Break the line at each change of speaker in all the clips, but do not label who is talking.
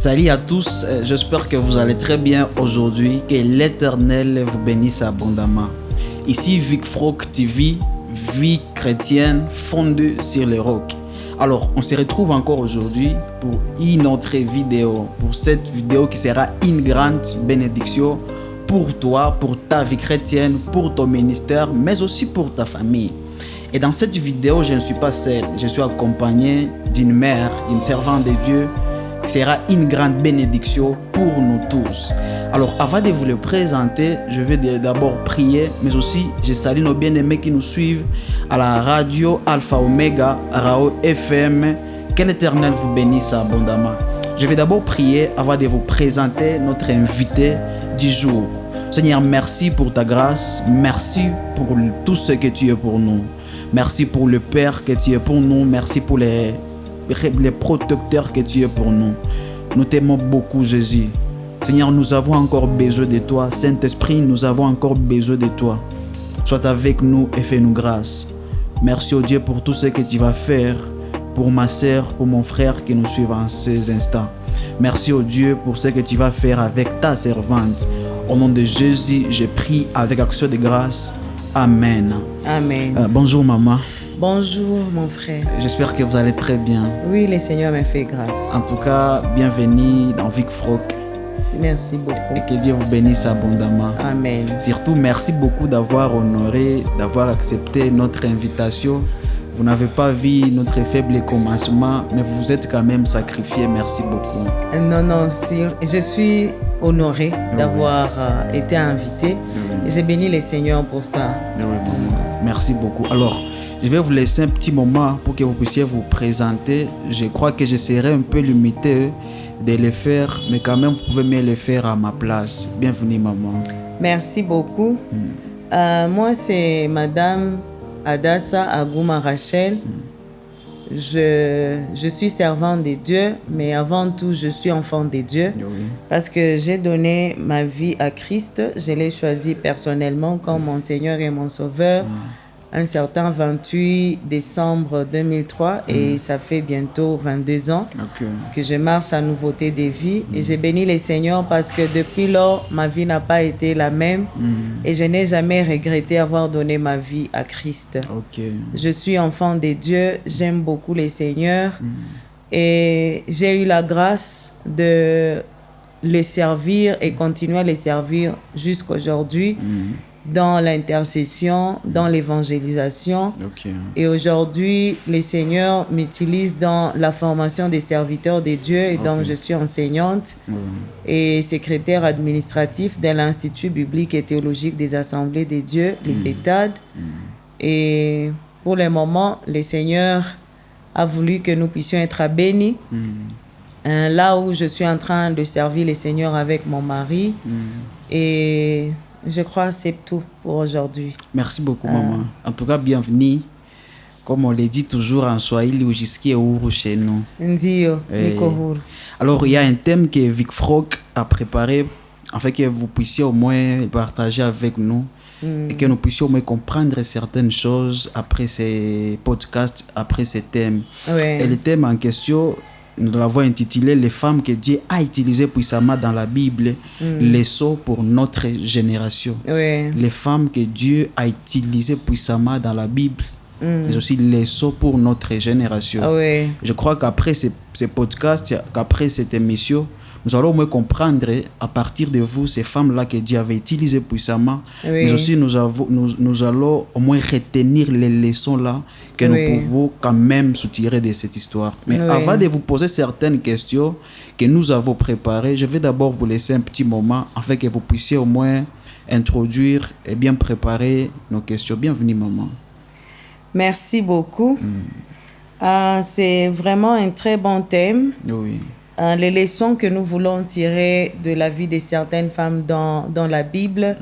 Salut à tous, j'espère que vous allez très bien aujourd'hui, que l'Éternel vous bénisse abondamment. Ici Vic Frog TV, vie chrétienne fondée sur le roc. Alors, on se retrouve encore aujourd'hui pour une autre vidéo, pour cette vidéo qui sera une grande bénédiction pour toi, pour ta vie chrétienne, pour ton ministère, mais aussi pour ta famille. Et dans cette vidéo, je ne suis pas seul, je suis accompagné d'une mère, d'une servante de Dieu, qui sera une grande bénédiction pour nous tous. Alors, avant de vous le présenter, je vais d'abord prier, mais aussi, je salue nos bien-aimés qui nous suivent à la radio Alpha Omega, Rao FM. Que l'Éternel vous bénisse abondamment. Je vais d'abord prier avant de vous présenter notre invité du jour. Seigneur, merci pour ta grâce, merci pour tout ce que tu es pour nous. Merci pour le Père que tu es pour nous, merci pour les protecteurs que tu es pour nous. Nous t'aimons beaucoup, Jésus. Seigneur, nous avons encore besoin de toi. Saint-Esprit, nous avons encore besoin de toi. Sois avec nous et fais-nous grâce. Merci au Dieu pour tout ce que tu vas faire pour ma sœur, pour mon frère qui nous suivent en ces instants. Merci au Dieu pour ce que tu vas faire avec ta servante. Au nom de Jésus, je prie avec action de grâce. Amen.
Amen.
Bonjour maman.
Bonjour mon frère.
J'espère que vous allez très bien.
Oui, le Seigneur m'a fait grâce.
En tout cas, bienvenue dans Vic Frog.
Merci beaucoup.
Et que Dieu vous bénisse abondamment.
Amen.
Surtout, merci beaucoup d'avoir honoré, d'avoir accepté notre invitation. Vous n'avez pas vu notre faible commencement, mais vous vous êtes quand même sacrifié. Merci beaucoup.
Non, je suis honoré d'avoir été invité. J'ai béni le Seigneur pour ça.
Oui, maman. Merci beaucoup. Alors, je vais vous laisser un petit moment pour que vous puissiez vous présenter. Je crois que je serai un peu limité de le faire, mais quand même, vous pouvez me le faire à ma place. Bienvenue, maman.
Merci beaucoup. Moi, c'est Madame Adassa Agouma Rachel. Je suis servante de Dieu, mais avant tout, je suis enfant de Dieu. Oui. Parce que j'ai donné ma vie à Christ. Je l'ai choisi personnellement comme mon Seigneur et mon Sauveur. Un certain 28 décembre 2003 et ça fait bientôt 22 ans que je marche à nouveauté de vie et j'ai béni le Seigneur parce que depuis lors, ma vie n'a pas été la même et je n'ai jamais regretté avoir donné ma vie à Christ. Je suis enfant de Dieu, j'aime beaucoup le Seigneur et j'ai eu la grâce de le servir et continuer à le servir jusqu'à aujourd'hui. Dans l'intercession, dans l'évangélisation. Et aujourd'hui, le Seigneur m'utilise dans la formation des serviteurs de Dieu. Et donc, je suis enseignante et secrétaire administratif de l'Institut biblique et théologique des Assemblées de Dieu, l'IPETAD. Et pour le moment, le Seigneur a voulu que nous puissions être bénis. Là où je suis en train de servir le Seigneur avec mon mari. Et je crois que c'est tout pour aujourd'hui.
Merci beaucoup, maman. En tout cas, bienvenue. Comme on le dit toujours en Swahili, Ujiski Ouru chez nous.
Ndio,
alors, il y a un thème que Vic Frog a préparé, afin que vous puissiez au moins partager avec nous et que nous puissions au moins comprendre certaines choses après ces podcasts, après ces thèmes. Et le thème en question, nous l'avons intitulé « Les femmes que Dieu a utilisées puissamment dans la Bible, leçons pour notre génération ». Les femmes que Dieu a utilisées puissamment dans la Bible, mais aussi leçons pour notre génération. Je crois qu'après ces podcasts, qu'après cette émission, nous allons au moins comprendre à partir de vous, ces femmes-là que Dieu avait utilisées puissamment, mais aussi nous allons au moins retenir les leçons-là que nous pouvons quand même soutirer de cette histoire. Mais avant de vous poser certaines questions que nous avons préparées, je vais d'abord vous laisser un petit moment afin que vous puissiez au moins introduire et bien préparer nos questions. Bienvenue, maman.
Merci beaucoup. C'est vraiment un très bon thème. Les leçons que nous voulons tirer de la vie de certaines femmes dans la Bible.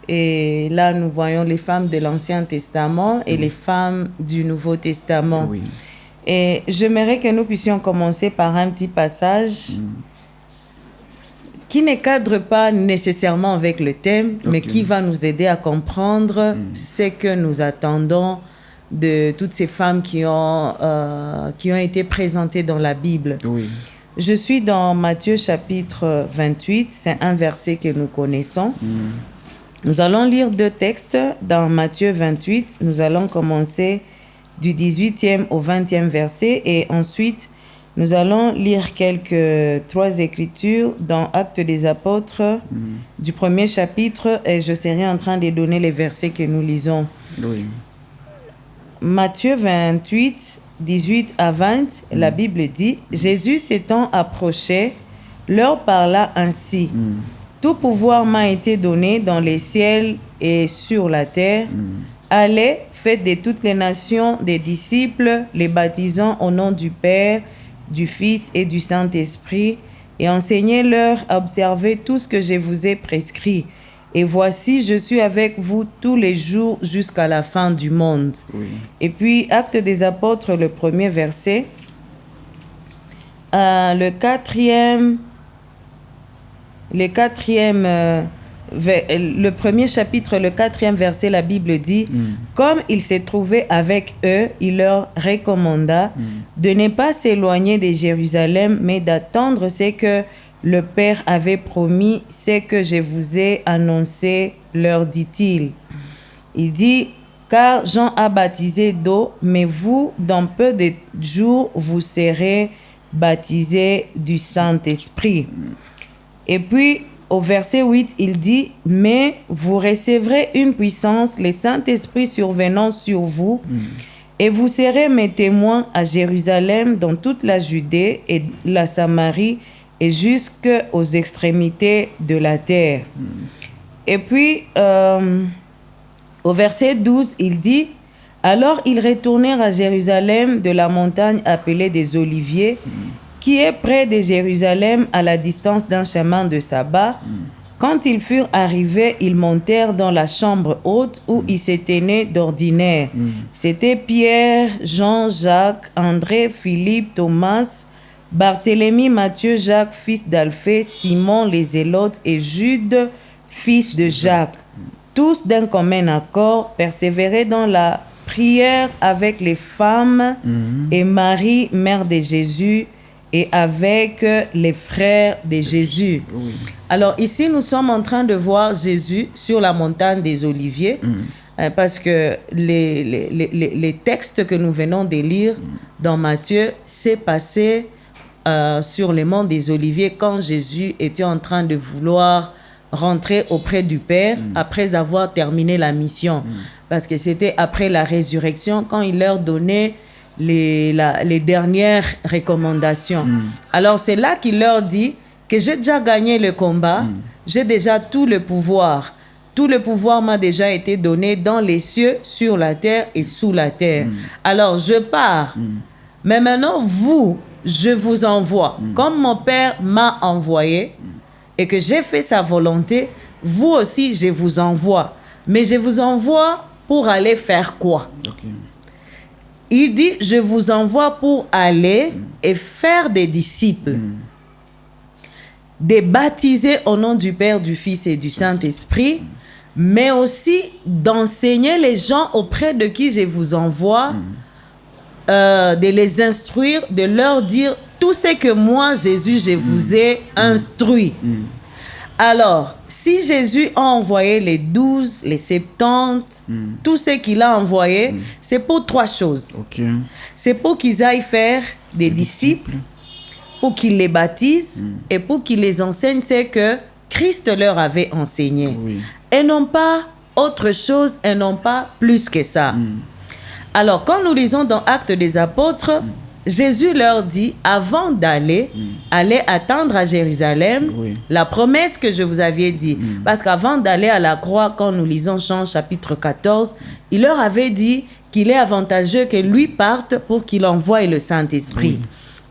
Et là, nous voyons les femmes de l'Ancien Testament et les femmes du Nouveau Testament. Et j'aimerais que nous puissions commencer par un petit passage qui ne cadre pas nécessairement avec le thème, mais qui va nous aider à comprendre ce que nous attendons de toutes ces femmes qui ont été présentées dans la Bible. Je suis dans Matthieu chapitre 28, c'est un verset que nous connaissons. Nous allons lire 2 textes dans Matthieu 28. Nous allons commencer du 18e au 20e verset et ensuite nous allons lire 3 écritures dans Actes des Apôtres du 1er chapitre et je serai en train de donner les versets que nous lisons.
Oui.
Matthieu 28, 18 à 20, la Bible dit « Jésus s'étant approché, leur parla ainsi. Tout pouvoir m'a été donné dans les ciels et sur la terre. Allez, faites de toutes les nations des disciples, les baptisant au nom du Père, du Fils et du Saint-Esprit, et enseignez-leur à observer tout ce que je vous ai prescrit. Et voici, je suis avec vous tous les jours jusqu'à la fin du monde. » Oui. Et puis, Actes des Apôtres, le 1er verset. Le premier chapitre, le 4e verset, la Bible dit « Comme il s'est trouvé avec eux, il leur recommanda de ne pas s'éloigner de Jérusalem, mais d'attendre ce que le Père avait promis, ce que je vous ai annoncé, leur dit-il. » Il dit « Car Jean a baptisé d'eau, mais vous, dans peu de jours, vous serez baptisés du Saint-Esprit. » Et puis, au verset 8, il dit « Mais vous recevrez une puissance, le Saint-Esprit survenant sur vous, et vous serez mes témoins à Jérusalem, dans toute la Judée et la Samarie, et jusqu'aux extrémités de la terre. » Et puis, au verset 12, il dit « Alors ils retournèrent à Jérusalem de la montagne appelée des Oliviers, qui est près de Jérusalem à la distance d'un chemin de sabbat. Quand ils furent arrivés, ils montèrent dans la chambre haute où ils se tenaient d'ordinaire. C'était Pierre, Jean, Jacques, André, Philippe, Thomas, Barthélemy, Matthieu, Jacques, fils d'Alphée, Simon, les Zélotes et Jude, fils de Jacques. Tous d'un commun accord persévéraient dans la prière avec les femmes et Marie, mère de Jésus, et avec les frères de Jésus. Oui. Alors ici, nous sommes en train de voir Jésus sur la montagne des Oliviers, parce que les textes que nous venons de lire dans Matthieu, c'est passé sur les monts des Oliviers quand Jésus était en train de vouloir rentrer auprès du Père après avoir terminé la mission. Parce que c'était après la résurrection, quand il leur donnait les dernières recommandations. Alors c'est là qu'il leur dit que j'ai déjà gagné le combat, j'ai déjà tout le pouvoir. Tout le pouvoir m'a déjà été donné dans les cieux, sur la terre et sous la terre. Alors je pars, mais maintenant vous, je vous envoie. Comme mon Père m'a envoyé et que j'ai fait sa volonté, vous aussi je vous envoie. Mais je vous envoie pour aller faire quoi? Il dit, je vous envoie pour aller et faire des disciples, de baptiser au nom du Père, du Fils et du Saint-Esprit, mais aussi d'enseigner les gens auprès de qui je vous envoie, de les instruire, de leur dire tout ce que moi, Jésus, je vous ai instruit. Alors, si Jésus a envoyé les 12, les 70, tout ce qu'il a envoyé, c'est pour 3 choses. C'est pour qu'ils aillent faire des disciples, pour qu'ils les baptisent et pour qu'ils les enseignent ce que Christ leur avait enseigné. Et non pas autre chose et non pas plus que ça. Alors, quand nous lisons dans Actes des Apôtres, Jésus leur dit, avant d'aller, allez attendre à Jérusalem la promesse que je vous avais dit. Parce qu'avant d'aller à la croix, quand nous lisons Jean chapitre 14, il leur avait dit qu'il est avantageux que lui parte pour qu'il envoie le Saint-Esprit.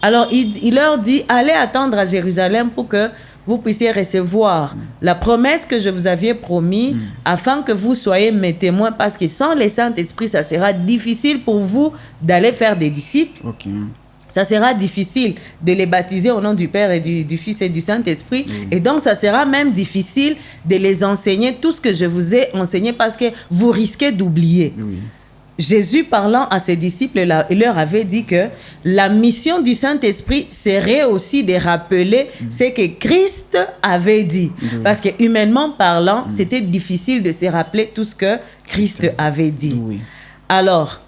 Alors, il leur dit, allez attendre à Jérusalem pour que vous puissiez recevoir la promesse que je vous avais promis afin que vous soyez mes témoins, parce que sans le Saint-Esprit, ça sera difficile pour vous d'aller faire des disciples. Ça sera difficile de les baptiser au nom du Père et du Fils et du Saint-Esprit. Et donc, ça sera même difficile de les enseigner tout ce que je vous ai enseigné parce que vous risquez d'oublier. Jésus, parlant à ses disciples, il leur avait dit que la mission du Saint-Esprit serait aussi de rappeler ce que Christ avait dit. Parce que humainement parlant, c'était difficile de se rappeler tout ce que Christ avait dit. Alors,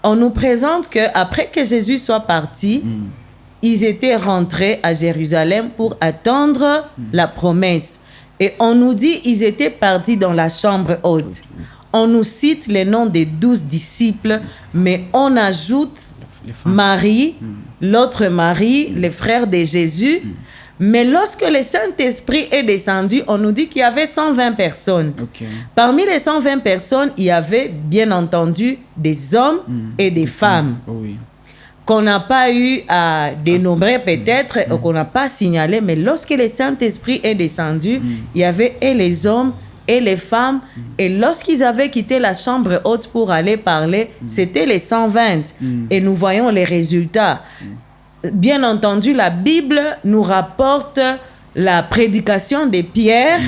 on nous présente qu'après que Jésus soit parti, ils étaient rentrés à Jérusalem pour attendre la promesse. Et on nous dit qu'ils étaient partis dans la chambre haute. On nous cite les noms des 12 disciples, mais on ajoute Marie, l'autre Marie, les frères de Jésus. Mais lorsque le Saint-Esprit est descendu, on nous dit qu'il y avait 120 personnes. Parmi les 120 personnes, il y avait bien entendu des hommes et des femmes. Qu'on n'a pas eu à dénombrer peut-être, ou qu'on n'a pas signalé, mais lorsque le Saint-Esprit est descendu, il y avait et les hommes et les femmes, et lorsqu'ils avaient quitté la chambre haute pour aller parler, c'était les 120, et nous voyons les résultats. Bien entendu, la Bible nous rapporte la prédication de Pierre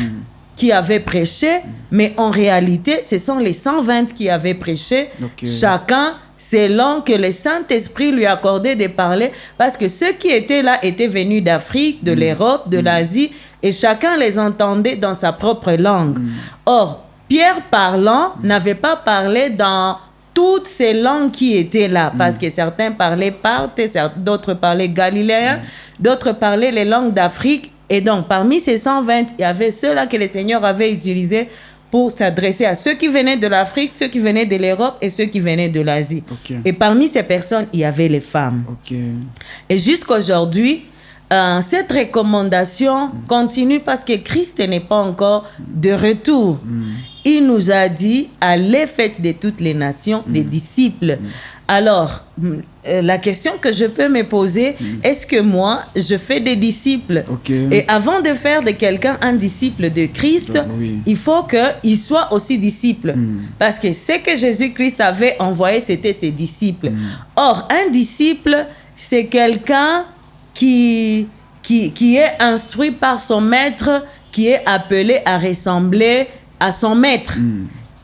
qui avait prêché, mais en réalité, ce sont les 120 qui avaient prêché, chacun selon que le Saint-Esprit lui accordait de parler, parce que ceux qui étaient là étaient venus d'Afrique, de l'Europe, de l'Asie, et chacun les entendait dans sa propre langue. Or, Pierre parlant n'avait pas parlé dans toutes ces langues qui étaient là, parce que certains parlaient parthes, d'autres parlaient galiléen, d'autres parlaient les langues d'Afrique, et donc parmi ces 120, il y avait ceux-là que le Seigneur avait utilisés pour s'adresser à ceux qui venaient de l'Afrique, ceux qui venaient de l'Europe et ceux qui venaient de l'Asie. Et parmi ces personnes, il y avait les femmes. Et jusqu'à aujourd'hui, cette recommandation continue parce que Christ n'est pas encore de retour. Il nous a dit, allez faites de toutes les nations des disciples. Alors, la question que je peux me poser, est-ce que moi, je fais des disciples? Et avant de faire de quelqu'un un disciple de Christ, il faut qu'il soit aussi disciple. Parce que ce que Jésus-Christ avait envoyé, c'était ses disciples. Or, un disciple, c'est quelqu'un qui est instruit par son maître, qui est appelé à ressembler à son maître.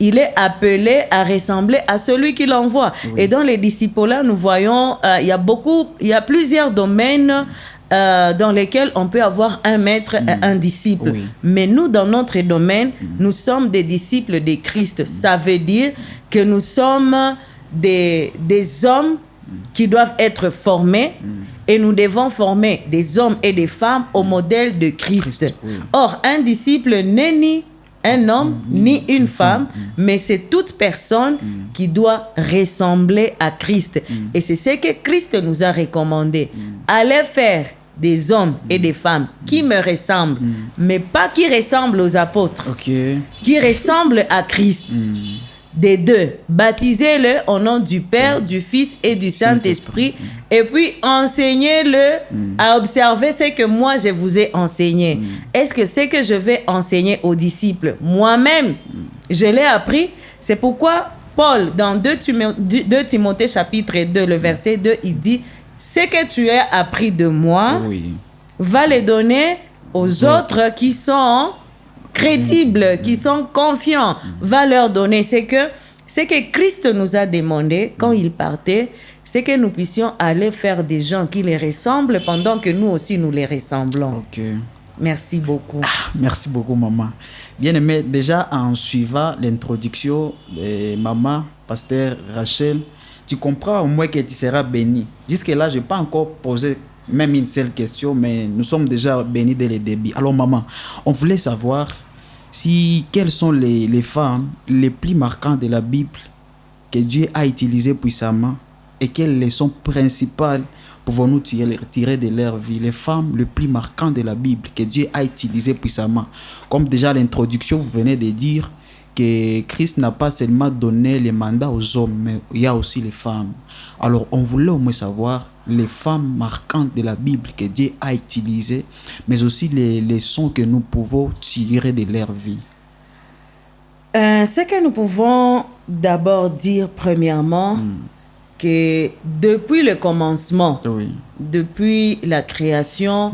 Il est appelé à ressembler à celui qui l'envoie. Et dans les disciples-là, nous voyons, il y a plusieurs domaines dans lesquels on peut avoir un maître et un disciple. Mais nous, dans notre domaine, nous sommes des disciples de Christ. Ça veut dire que nous sommes des hommes qui doivent être formés, et nous devons former des hommes et des femmes au modèle de Christ. Or, un disciple n'est ni un homme ni une femme, mais c'est toute personne qui doit ressembler à Christ. Et c'est ce que Christ nous a recommandé. Allez faire des hommes et des femmes qui me ressemblent, mais pas qui ressemblent aux apôtres, qui ressemblent à Christ. Des deux, baptisez-le au nom du Père, du Fils et du Saint-Esprit, et puis enseignez-le à observer ce que moi je vous ai enseigné. Est-ce que ce que je vais enseigner aux disciples, moi-même, je l'ai appris? C'est pourquoi Paul, dans 2 Timothée chapitre 2, le verset 2, il dit, ce que tu as appris de moi, va le donner aux autres qui sont crédibles, qui sont confiants, va leur donner. C'est que Christ nous a demandé quand il partait, c'est que nous puissions aller faire des gens qui les ressemblent pendant que nous aussi nous les ressemblons. Merci beaucoup.
Merci beaucoup, maman. Bien aimé, déjà en suivant l'introduction de maman, pasteur Rachel, tu comprends au moins que tu seras béni. Jusque-là, je n'ai pas encore posé même une seule question, mais nous sommes déjà bénis dès le début. Alors maman, on voulait savoir quelles sont les femmes les plus marquantes de la Bible que Dieu a utilisées puissamment, et quelles leçons principales pouvons-nous tirer de leur vie, les femmes les plus marquantes de la Bible que Dieu a utilisées puissamment. Comme déjà l'introduction, vous venez de dire que Christ n'a pas seulement donné les mandats aux hommes, mais il y a aussi les femmes. Alors, on voulait au moins savoir les femmes marquantes de la Bible que Dieu a utilisées, mais aussi les leçons que nous pouvons tirer de leur vie.
Ce que nous pouvons d'abord dire premièrement, que depuis le commencement, depuis la création,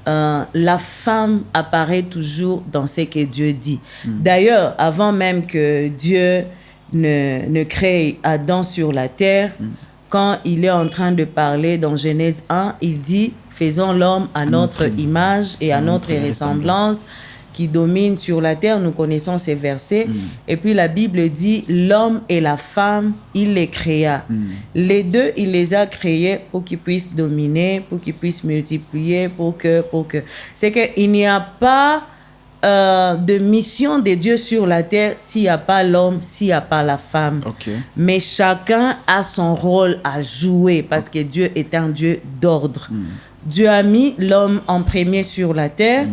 la femme apparaît toujours dans ce que Dieu dit. D'ailleurs, avant même que Dieu ne crée Adam sur la terre, quand il est en train de parler dans Genèse 1, il dit « Faisons l'homme à notre image et à notre ressemblance » qui domine sur la terre, nous connaissons ces versets. Et puis la Bible dit, l'homme et la femme, il les créa. Les deux, il les a créés pour qu'ils puissent dominer, pour qu'ils puissent multiplier, pour que... C'est qu'il n'y a pas de mission de Dieu sur la terre s'il n'y a pas l'homme, s'il n'y a pas la femme. Mais chacun a son rôle à jouer parce que Dieu est un Dieu d'ordre. Dieu a mis l'homme en premier sur la terre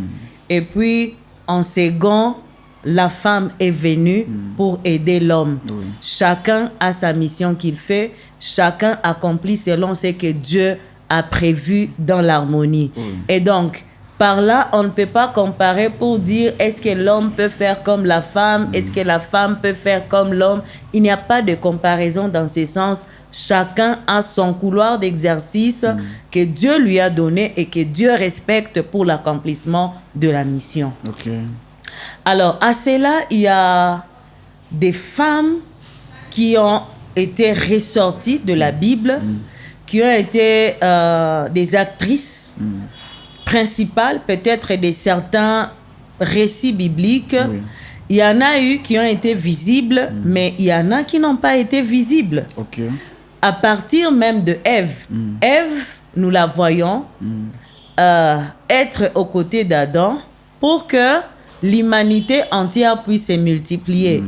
et puis en second, la femme est venue pour aider l'homme. Chacun a sa mission qu'il fait. Chacun accomplit selon ce que Dieu a prévu dans l'harmonie. Et donc, par là, on ne peut pas comparer pour dire est-ce que l'homme peut faire comme la femme, est-ce que la femme peut faire comme l'homme. Il n'y a pas de comparaison dans ce sens. Chacun a son couloir d'exercice que Dieu lui a donné et que Dieu respecte pour l'accomplissement de la mission. Alors, à cela, il y a des femmes qui ont été ressorties de la Bible, qui ont été des actrices principales, peut-être de certains récits bibliques. Il y en a eu qui ont été visibles, mais il y en a qui n'ont pas été visibles. À partir même de Ève. Ève, nous la voyons être aux côtés d'Adam pour que l'humanité entière puisse se multiplier.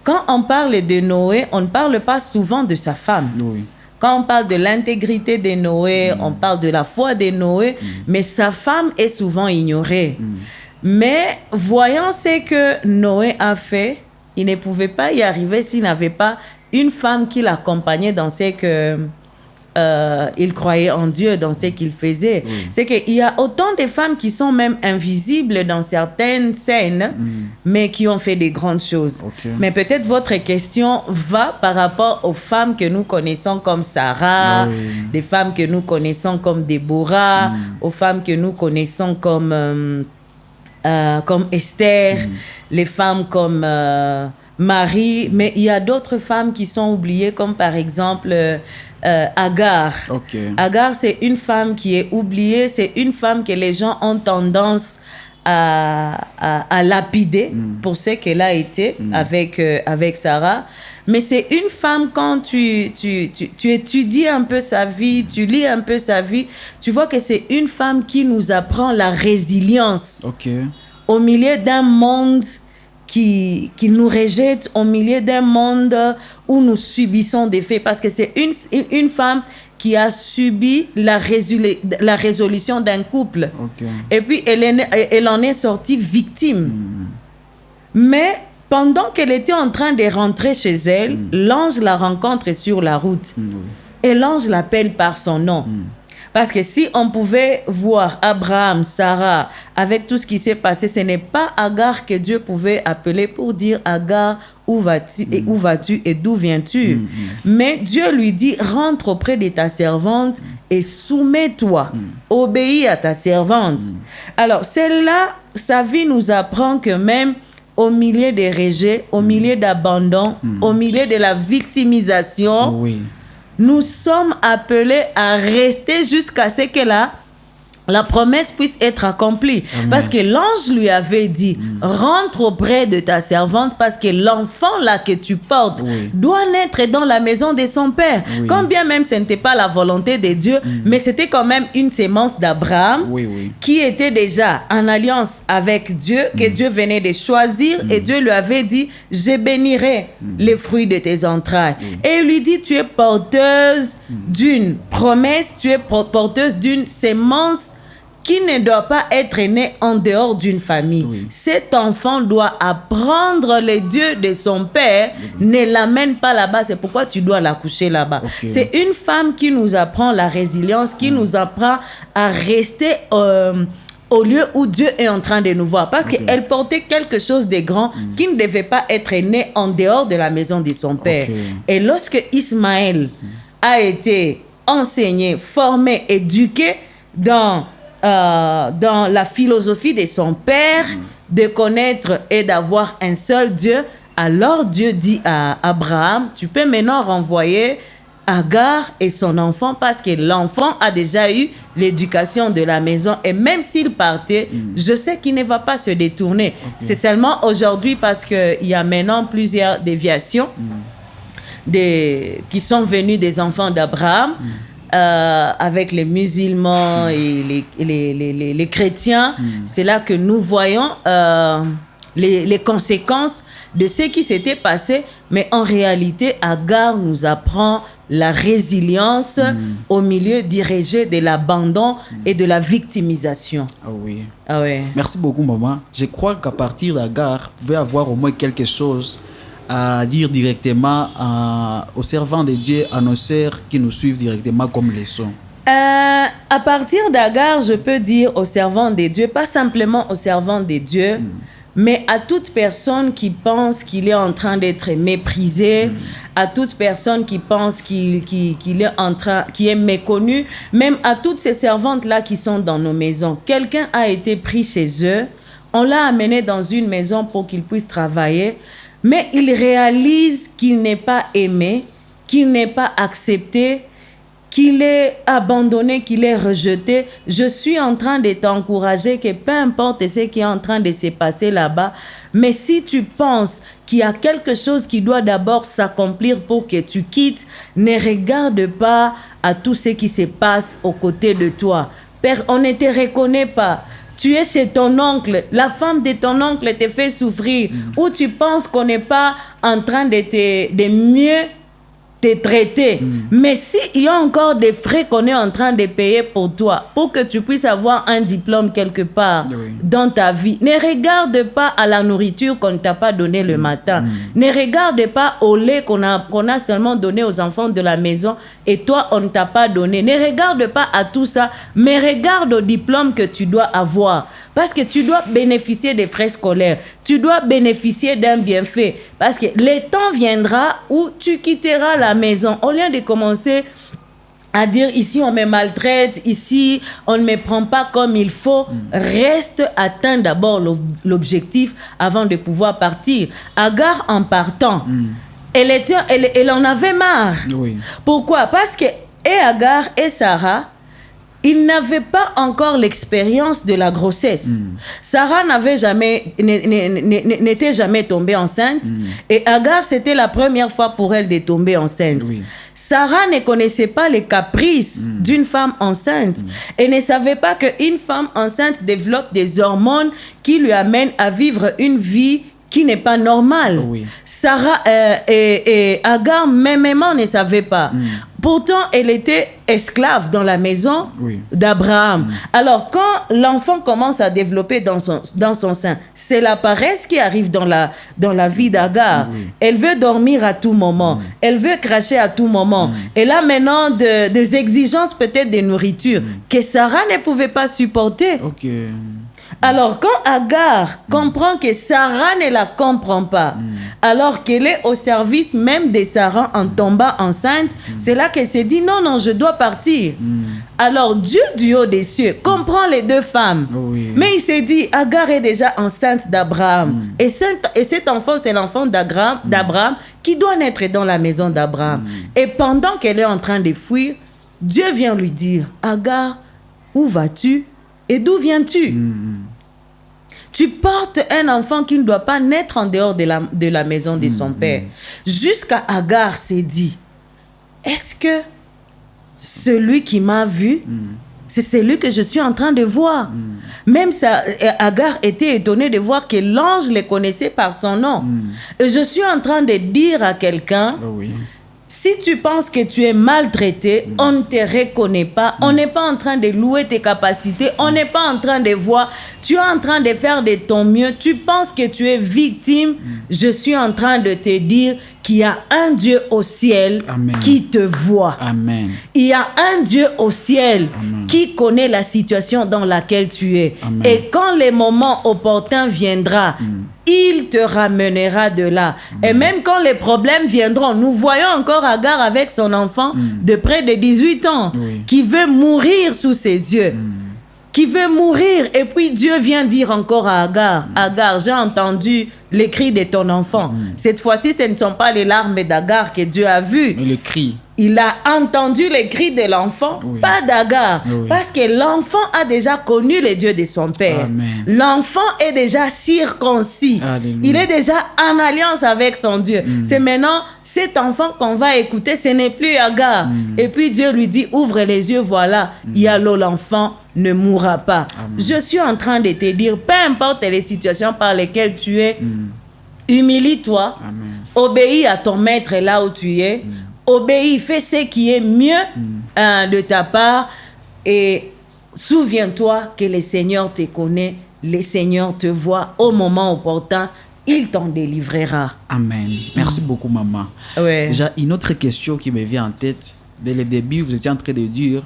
Quand on parle de Noé, on ne parle pas souvent de sa femme. Quand on parle de l'intégrité de Noé, on parle de la foi de Noé, mais sa femme est souvent ignorée. Mais voyant ce que Noé a fait, il ne pouvait pas y arriver s'il n'avait pas une femme qui l'accompagnait dans ce que il croyait en Dieu, dans ce qu'il faisait. C'est qu'il y a autant de femmes qui sont même invisibles dans certaines scènes, mais qui ont fait des grandes choses. Mais peut-être votre question va par rapport aux femmes que nous connaissons comme Sarah, les femmes que nous connaissons comme Déborah, aux femmes que nous connaissons comme Esther, les femmes comme Marie, mais il y a d'autres femmes qui sont oubliées, comme par exemple Agar. Agar, c'est une femme qui est oubliée, c'est une femme que les gens ont tendance à lapider pour ce qu'elle a été avec Sarah. Mais c'est une femme, quand tu étudies un peu sa vie, tu lis un peu sa vie, tu vois que c'est une femme qui nous apprend la résilience au milieu d'un monde qui nous rejette, au milieu d'un monde où nous subissons des faits. Parce que c'est une femme qui a subi la résolution d'un couple. Et puis, elle en est sortie victime. Mais pendant qu'elle était en train de rentrer chez elle, l'ange la rencontre sur la route. Et l'ange l'appelle par son nom. Parce que si on pouvait voir Abraham, Sarah, avec tout ce qui s'est passé, ce n'est pas Agar que Dieu pouvait appeler pour dire Agar, où vas-tu et où vas-tu et d'où viens-tu? Mais Dieu lui dit, rentre auprès de ta servante et soumets-toi, obéis à ta servante. Alors, celle-là, sa vie nous apprend que même au milieu des rejets, au milieu d'abandon, au milieu de la victimisation, nous sommes appelés à rester jusqu'à ce que la promesse puisse être accomplie. Parce que l'ange lui avait dit, rentre auprès de ta servante parce que l'enfant là que tu portes doit naître dans la maison de son père. Quand bien même ce n'était pas la volonté de Dieu, mais c'était quand même une sémence d'Abraham qui était déjà en alliance avec Dieu, que Dieu venait de choisir et Dieu lui avait dit, je bénirai les fruits de tes entrailles. Et il lui dit, tu es porteuse d'une promesse, tu es porteuse d'une sémence qui ne doit pas être né en dehors d'une famille. Cet enfant doit apprendre les dieux de son père, ne l'amène pas là-bas, c'est pourquoi tu dois l'accoucher là-bas. C'est une femme qui nous apprend la résilience, qui nous apprend à rester au lieu où Dieu est en train de nous voir. Parce qu'elle portait quelque chose de grand qui ne devait pas être né en dehors de la maison de son père. Et lorsque Ismaël a été enseigné, formé, éduqué dans la philosophie de son père, de connaître et d'avoir un seul Dieu, Alors Dieu dit à Abraham, tu peux maintenant renvoyer Agar et son enfant parce que l'enfant a déjà eu l'éducation de la maison et même s'il partait, je sais qu'il ne va pas se détourner. Okay. C'est seulement aujourd'hui parce qu'il y a maintenant plusieurs déviations qui sont venues des enfants d'Abraham avec les musulmans et les chrétiens. C'est là que nous voyons les conséquences de ce qui s'était passé, mais en réalité, Agar nous apprend la résilience au milieu dirigé de l'abandon et de la victimisation.
Ah oui.
Ah ouais.
Merci beaucoup, maman. Je crois qu'à partir d'Agar, vous pouvez avoir au moins quelque chose à dire directement aux servants de Dieu, à nos sœurs qui nous suivent directement comme leçon.
À partir d'Agar, je peux dire aux servants de Dieu, pas simplement aux servants de Dieu, mais à toute personne qui pense qu'il est en train d'être méprisé, à toute personne qui pense qu'il est méconnu, même à toutes ces servantes-là qui sont dans nos maisons. Quelqu'un a été pris chez eux, on l'a amené dans une maison pour qu'il puisse travailler, mais il réalise qu'il n'est pas aimé, qu'il n'est pas accepté, qu'il est abandonné, qu'il est rejeté. Je suis en train de t'encourager que peu importe ce qui est en train de se passer là-bas, mais si tu penses qu'il y a quelque chose qui doit d'abord s'accomplir pour que tu quittes, ne regarde pas à tout ce qui se passe aux côtés de toi. Père, on ne te reconnaît pas. Tu es chez ton oncle, la femme de ton oncle te fait souffrir, ou tu penses qu'on n'est pas en train de mieux te traiter. Mais s'il y a encore des frais qu'on est en train de payer pour toi, pour que tu puisses avoir un diplôme quelque part dans ta vie, ne regarde pas à la nourriture qu'on ne t'a pas donné le matin. Ne regarde pas au lait qu'on a seulement donné aux enfants de la maison et toi, on ne t'a pas donné. Ne regarde pas à tout ça, mais regarde au diplôme que tu dois avoir. Parce que tu dois bénéficier des frais scolaires. Tu dois bénéficier d'un bienfait. Parce que le temps viendra où tu quitteras la maison. Au lieu de commencer à dire ici on me maltraite, ici on ne me prend pas comme il faut, reste, atteins d'abord l'objectif avant de pouvoir partir. Agar en partant, elle en avait marre. Oui. Pourquoi? Parce que et Agar et Sarah, ils n'avaient pas encore l'expérience de la grossesse. Sarah n'était jamais tombée enceinte. Et Agar, c'était la première fois pour elle de tomber enceinte. Oui. Sarah ne connaissait pas les caprices d'une femme enceinte. Elle ne savait pas qu'une femme enceinte développe des hormones qui lui amènent à vivre une vie qui n'est pas normale. Oui. Sarah et Agar, mêmement, ne savaient pas. Pourtant, elle était esclave dans la maison d'Abraham. Alors, quand l'enfant commence à développer dans son sein, c'est la paresse qui arrive dans la vie d'Agar. Elle veut dormir à tout moment. Elle veut cracher à tout moment. Elle a maintenant des exigences peut-être de nourriture que Sarah ne pouvait pas supporter. Alors, quand Agar comprend que Sarah ne la comprend pas, alors qu'elle est au service même de Sarah en tombant enceinte, c'est là qu'elle s'est dit, non, je dois partir. Alors, Dieu du haut des cieux comprend les deux femmes. Mais il s'est dit, Agar est déjà enceinte d'Abraham. Et cet enfant, c'est l'enfant d'Abraham qui doit naître dans la maison d'Abraham. Et pendant qu'elle est en train de fuir, Dieu vient lui dire, Agar, où vas-tu et d'où viens-tu? Tu portes un enfant qui ne doit pas naître en dehors de la maison de son père. Jusqu'à Agar s'est dit, est-ce que celui qui m'a vu, c'est celui que je suis en train de voir? Même ça, Agar était étonnée de voir que l'ange le connaissait par son nom. Et je suis en train de dire à quelqu'un, si tu penses que tu es maltraité, on ne te reconnaît pas. On n'est pas en train de louer tes capacités. On n'est pas en train de voir. Tu es en train de faire de ton mieux. Tu penses que tu es victime. Je suis en train de te dire qu'il y a un Dieu au ciel qui te voit. Amen. Il y a un Dieu au ciel qui connaît la situation dans laquelle tu es. Amen. Et quand le moment opportun viendra, il te ramènera de là. Et même quand les problèmes viendront, nous voyons encore Agar avec son enfant de près de 18 ans qui veut mourir sous ses yeux. qui veut mourir. Et puis Dieu vient dire encore à Agar, Agar, j'ai entendu les cris de ton enfant. Cette fois-ci, ce ne sont pas les larmes d'Agar que Dieu a vues.
Mais le cri.
Il a entendu les cris de l'enfant, pas d'Agar. Parce que l'enfant a déjà connu le Dieu de son père. L'enfant est déjà circoncis. Alléluia. Il est déjà en alliance avec son Dieu. C'est maintenant cet enfant qu'on va écouter, ce n'est plus Agar. Et puis Dieu lui dit, ouvre les yeux, voilà, il y a l'eau, l'enfant ne mourra pas. Amen. Je suis en train de te dire, peu importe les situations par lesquelles tu es, humilie-toi, obéis à ton maître là où tu es, obéis, fais ce qui est mieux de ta part et souviens-toi que le Seigneur te connaît, le Seigneur te voit au moment opportun, il t'en délivrera.
Amen. Merci beaucoup, maman.
Ouais.
Déjà, une autre question qui me vient en tête. Dès le début, vous étiez en train de dire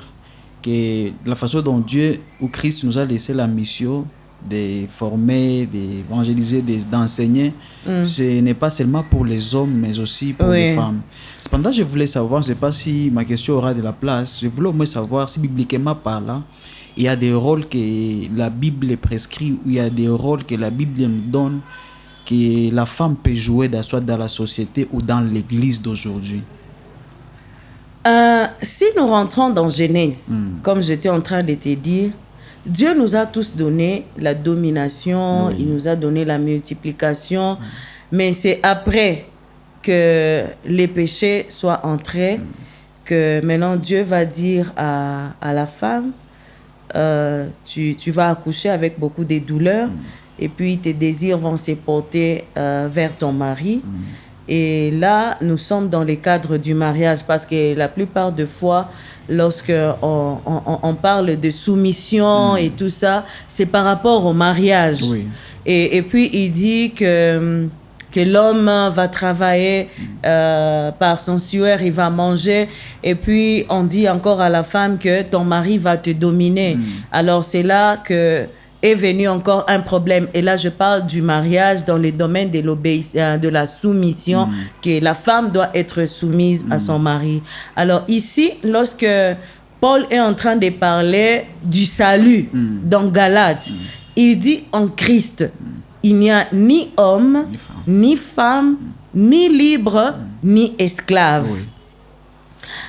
que la façon dont Dieu ou Christ nous a laissé la mission de former, d'évangéliser, d'enseigner, ce n'est pas seulement pour les hommes, mais aussi pour les femmes. Cependant, je voulais savoir, je ne sais pas si ma question aura de la place, je voulais au moins savoir si bibliquement parlant, il y a des rôles que la Bible prescrit, ou il y a des rôles que la Bible nous donne, que la femme peut jouer, soit dans la société ou dans l'église d'aujourd'hui.
Si nous rentrons dans Genèse, comme j'étais en train de te dire, Dieu nous a tous donné la domination, il nous a donné la multiplication, mais c'est après que les péchés soient entrés que maintenant Dieu va dire à la femme, tu vas accoucher avec beaucoup de douleurs et puis tes désirs vont se porter vers ton mari. Et là, nous sommes dans le cadre du mariage parce que la plupart des fois, lorsque on parle de soumission et tout ça, c'est par rapport au mariage. Et puis, il dit que l'homme va travailler par son sueur, il va manger. Et puis, on dit encore à la femme que ton mari va te dominer. Alors, c'est là que est venu encore un problème. Et là, je parle du mariage dans le domaine de la soumission, que la femme doit être soumise à son mari. Alors ici, lorsque Paul est en train de parler du salut dans Galates, il dit en Christ, il n'y a ni homme, ni femme, ni libre, ni esclave.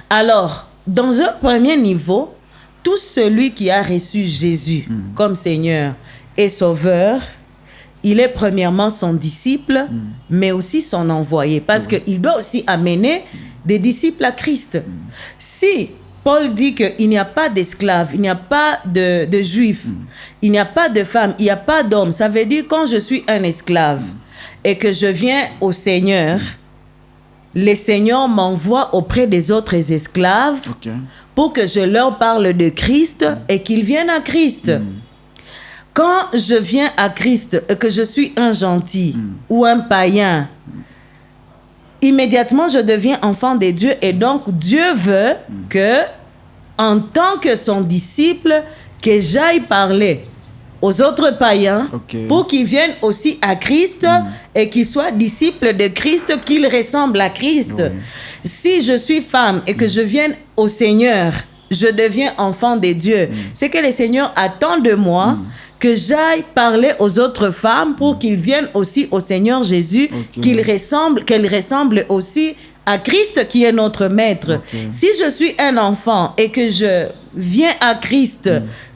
Alors, dans un premier niveau, tout celui qui a reçu Jésus comme Seigneur et Sauveur, il est premièrement son disciple, mais aussi son envoyé, parce qu'il doit aussi amener des disciples à Christ. Si Paul dit qu'il n'y a pas d'esclaves, il n'y a pas de juifs, il n'y a pas de femmes, il n'y a pas d'hommes, ça veut dire quand je suis un esclave et que je viens au Seigneur, le Seigneur m'envoie auprès des autres esclaves pour que je leur parle de Christ et qu'ils viennent à Christ. Quand je viens à Christ et que je suis un gentil ou un païen, immédiatement je deviens enfant de Dieu et donc Dieu veut que, en tant que son disciple, que j'aille parler aux autres païens pour qu'ils viennent aussi à Christ et qu'ils soient disciples de Christ, qu'ils ressemblent à Christ. Si je suis femme et que je viens au Seigneur, je deviens enfant de Dieu. C'est que le Seigneur attend de moi que j'aille parler aux autres femmes pour qu'ils viennent aussi au Seigneur Jésus, qu'elles ressemblent aussi à Christ qui est notre maître. Si je suis un enfant et que je viens à Christ,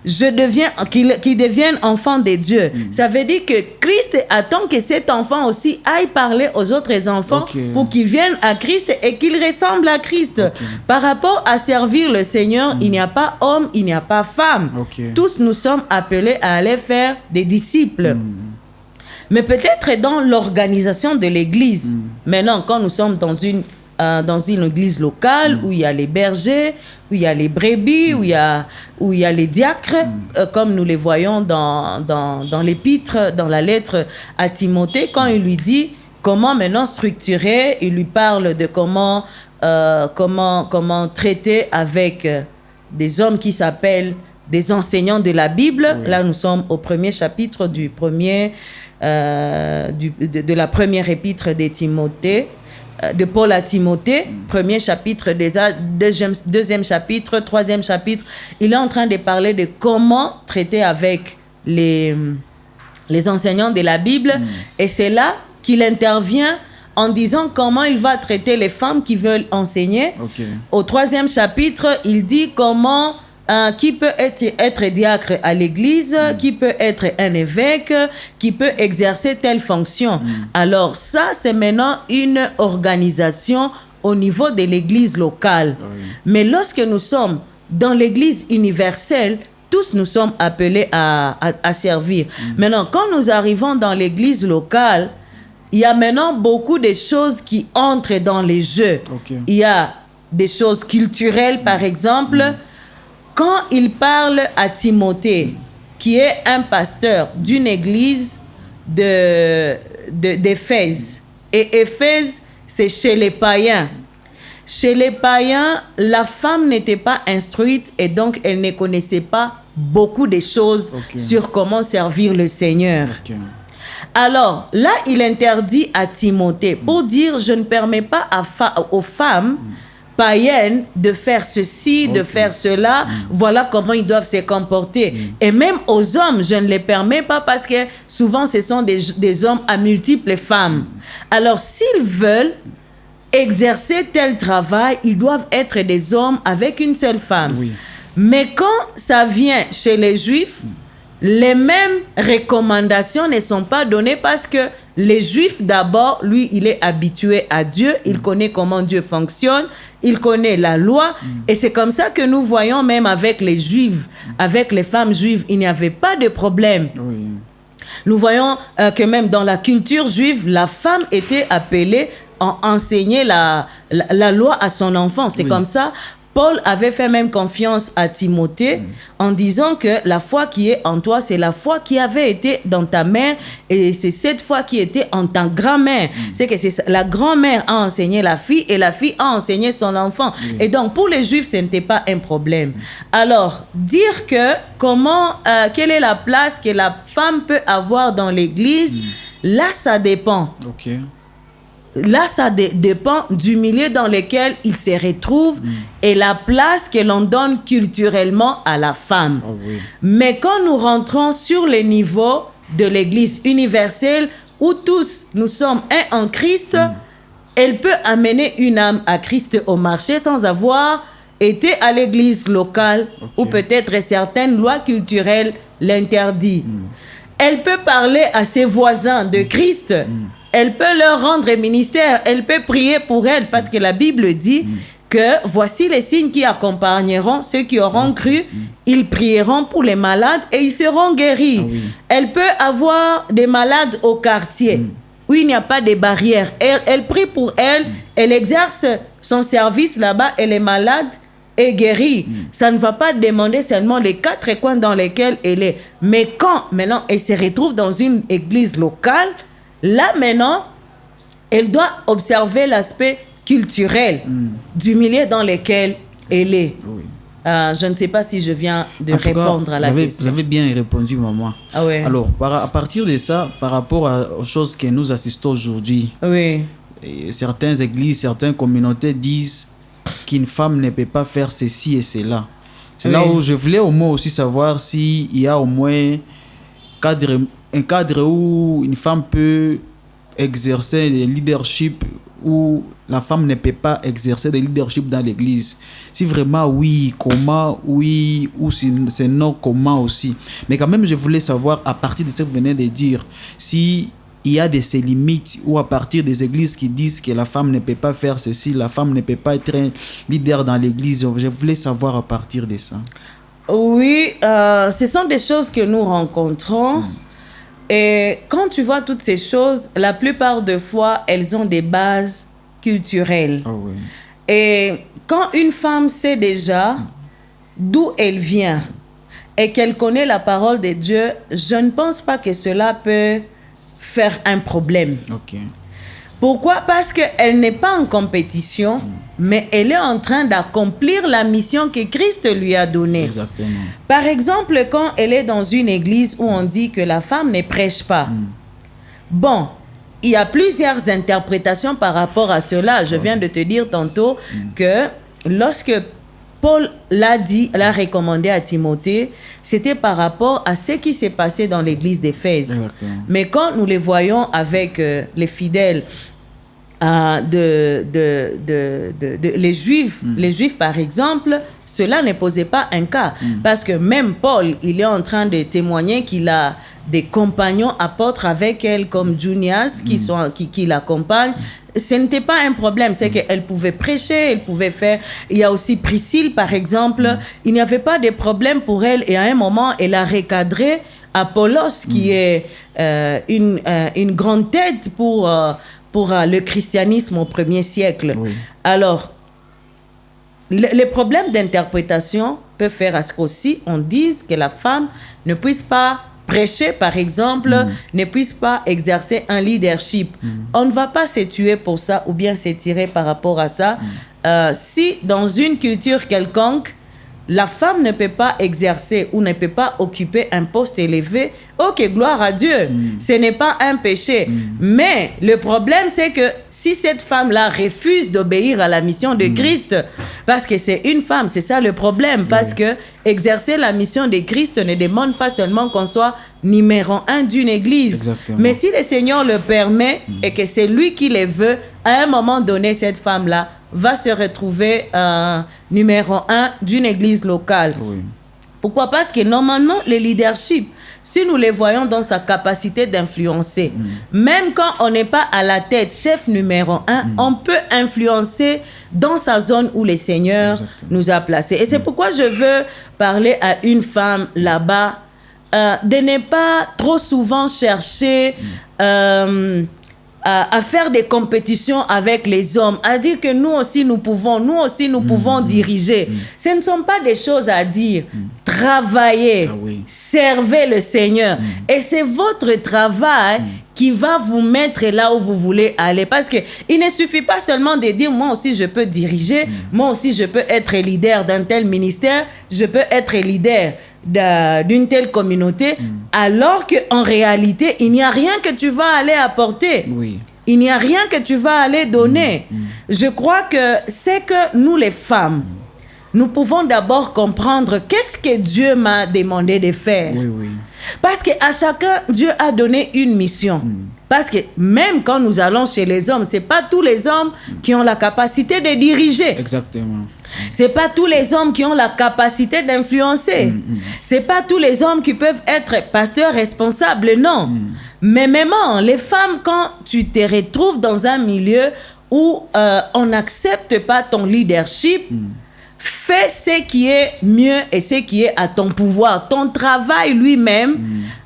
je deviens, qu'il devienne enfant de Dieu. Ça veut dire que Christ attend que cet enfant aussi aille parler aux autres enfants pour qu'ils viennent à Christ et qu'ils ressemblent à Christ. Par rapport à servir le Seigneur, il n'y a pas homme, il n'y a pas femme. Tous nous sommes appelés à aller faire des disciples. Mais peut-être dans l'organisation de l'église. Maintenant, quand nous sommes dans une église locale où il y a les bergers, où il y a les brebis, où il y a les diacres, comme nous les voyons dans l'épître, dans la lettre à Timothée, quand il lui dit comment maintenant structurer, il lui parle de comment traiter avec des hommes qui s'appellent des enseignants de la Bible. Là, nous sommes au premier chapitre de la première épître de Timothée. de Paul à Timothée, premier chapitre déjà, deuxième chapitre, troisième chapitre, il est en train de parler de comment traiter avec les enseignants de la Bible. Et c'est là qu'il intervient en disant comment il va traiter les femmes qui veulent enseigner. Au troisième chapitre, il dit comment qui peut être diacre à l'église, qui peut être un évêque, qui peut exercer telle fonction. Alors ça, c'est maintenant une organisation au niveau de l'église locale. Mais lorsque nous sommes dans l'église universelle, tous nous sommes appelés à servir. Maintenant, quand nous arrivons dans l'église locale, il y a maintenant beaucoup de choses qui entrent dans les jeux. Il y a des choses culturelles, par exemple. Quand il parle à Timothée, qui est un pasteur d'une église d'Éphèse, et Éphèse, c'est chez les païens. Chez les païens, la femme n'était pas instruite et donc elle ne connaissait pas beaucoup de choses sur comment servir le Seigneur. Alors, là, il interdit à Timothée pour dire, je ne permets pas aux femmes païennes de faire ceci, de faire cela, voilà comment ils doivent se comporter. Et même aux hommes, je ne les permets pas parce que souvent ce sont des hommes à multiples femmes. Alors s'ils veulent exercer tel travail, ils doivent être des hommes avec une seule femme. Mais quand ça vient chez les Juifs, les mêmes recommandations ne sont pas données parce que les Juifs, d'abord, lui, il est habitué à Dieu, il connaît comment Dieu fonctionne, il connaît la loi, et c'est comme ça que nous voyons même avec les Juifs, avec les femmes juives, il n'y avait pas de problème. Nous voyons que même dans la culture juive, la femme était appelée à enseigner la loi à son enfant. C'est comme ça. Paul avait fait même confiance à Timothée en disant que la foi qui est en toi, c'est la foi qui avait été dans ta mère et c'est cette foi qui était en ta grand-mère. C'est que la grand-mère a enseigné la fille et la fille a enseigné son enfant. Et donc, pour les Juifs, ce n'était pas un problème. Alors, dire que quelle est la place que la femme peut avoir dans l'église, là, ça dépend. Là, ça dépend du milieu dans lequel il se retrouve et la place que l'on donne culturellement à la femme. Mais quand nous rentrons sur le niveau de l'Église universelle, où tous nous sommes un en Christ, elle peut amener une âme à Christ au marché sans avoir été à l'église locale ou peut-être certaines lois culturelles l'interdisent. Elle peut parler à ses voisins de Christ. Elle peut leur rendre ministère, elle peut prier pour elle parce que la Bible dit que voici les signes qui accompagneront ceux qui auront cru, ils prieront pour les malades et ils seront guéris. Elle peut avoir des malades au quartier où il n'y a pas de barrière. Elle prie pour elle, elle exerce son service là-bas et les malades est guérie. Ça ne va pas demander seulement les 4 coins dans lesquels elle est. Mais quand maintenant elle se retrouve dans une église locale, là, maintenant, elle doit observer l'aspect culturel du milieu dans lequel elle est. Je ne sais pas si je viens de répondre à la question.
Vous avez bien répondu, maman. Alors, à partir de ça, par rapport aux choses que nous assistons aujourd'hui, certaines églises, certaines communautés disent qu'une femme ne peut pas faire ceci et cela. C'est là où je voulais au moins aussi savoir s'il y a au moins un cadre où une femme peut exercer le leadership où la femme ne peut pas exercer de leadership dans l'église. Si vraiment oui, comment, oui, ou c'est non, comment aussi. Mais quand même, je voulais savoir, à partir de ce que vous venez de dire, si il y a ces limites ou à partir des églises qui disent que la femme ne peut pas faire ceci, la femme ne peut pas être un leader dans l'église. Je voulais savoir à partir de ça.
Oui, ce sont des choses que nous rencontrons. Et quand tu vois toutes ces choses, la plupart des fois, elles ont des bases culturelles. Et quand une femme sait déjà d'où elle vient et qu'elle connaît la parole de Dieu, je ne pense pas que cela peut faire un problème. Pourquoi? Parce qu'elle n'est pas en compétition, mais elle est en train d'accomplir la mission que Christ lui a donnée. Par exemple, quand elle est dans une église où on dit que la femme ne prêche pas. Bon, il y a plusieurs interprétations par rapport à cela. Je viens de te dire tantôt que lorsque Paul l'a recommandé à Timothée, c'était par rapport à ce qui s'est passé dans l'église d'Éphèse. Mais quand nous les voyons avec les fidèles, les Juifs par exemple, cela ne posait pas un cas. Parce que même Paul, il est en train de témoigner qu'il a des compagnons apôtres avec elle, comme Junias, qui l'accompagnent. Ce n'était pas un problème, c'est qu'elle pouvait prêcher, elle pouvait faire... Il y a aussi Priscille, par exemple. Il n'y avait pas de problème pour elle. Et à un moment, elle a recadré Apollos, qui est une grande tête pour le christianisme au 1er siècle. Alors, les problèmes d'interprétation peuvent faire à ce qu'aussi on dise que la femme ne puisse pas prêcher, par exemple, ne puisse pas exercer un leadership. On ne va pas se tuer pour ça ou bien s'étirer par rapport à ça. Si dans une culture quelconque, la femme ne peut pas exercer ou ne peut pas occuper un poste élevé, ok, gloire à Dieu, ce n'est pas un péché. Mais le problème, c'est que si cette femme-là refuse d'obéir à la mission de Christ, parce que c'est une femme, c'est ça le problème, parce que exercer la mission de Christ ne demande pas seulement qu'on soit numéro 1 d'une église. Mais si le Seigneur le permet et que c'est lui qui le veut, à un moment donné, cette femme-là va se retrouver numéro 1 d'une église locale. Pourquoi? Parce que normalement, le leadership, si nous les voyons dans sa capacité d'influencer, même quand on n'est pas à la tête, chef numéro 1, on peut influencer dans sa zone où le Seigneur nous a placés. Et c'est pourquoi je veux parler à une femme là-bas, de ne pas trop souvent chercher... à faire des compétitions avec les hommes, à dire que nous aussi nous pouvons diriger. Ce ne sont pas des choses à dire. Travaillez, servez le Seigneur. Et c'est votre travail qui va vous mettre là où vous voulez aller. Parce qu'il ne suffit pas seulement de dire, moi aussi je peux diriger, moi aussi je peux être leader d'un tel ministère, je peux être leader d'une telle communauté, alors qu'en réalité, il n'y a rien que tu vas aller apporter. Il n'y a rien que tu vas aller donner. Je crois que c'est que nous les femmes, nous pouvons d'abord comprendre qu'est-ce que Dieu m'a demandé de faire. Parce qu'à chacun, Dieu a donné une mission. Parce que même quand nous allons chez les hommes, ce n'est pas tous les hommes qui ont la capacité de diriger. Ce n'est pas tous les hommes qui ont la capacité d'influencer. Ce n'est pas tous les hommes qui peuvent être pasteurs responsables, non. Mais même les femmes, quand tu te retrouves dans un milieu où on n'accepte pas ton leadership, fais ce qui est mieux et ce qui est à ton pouvoir. Ton travail lui-même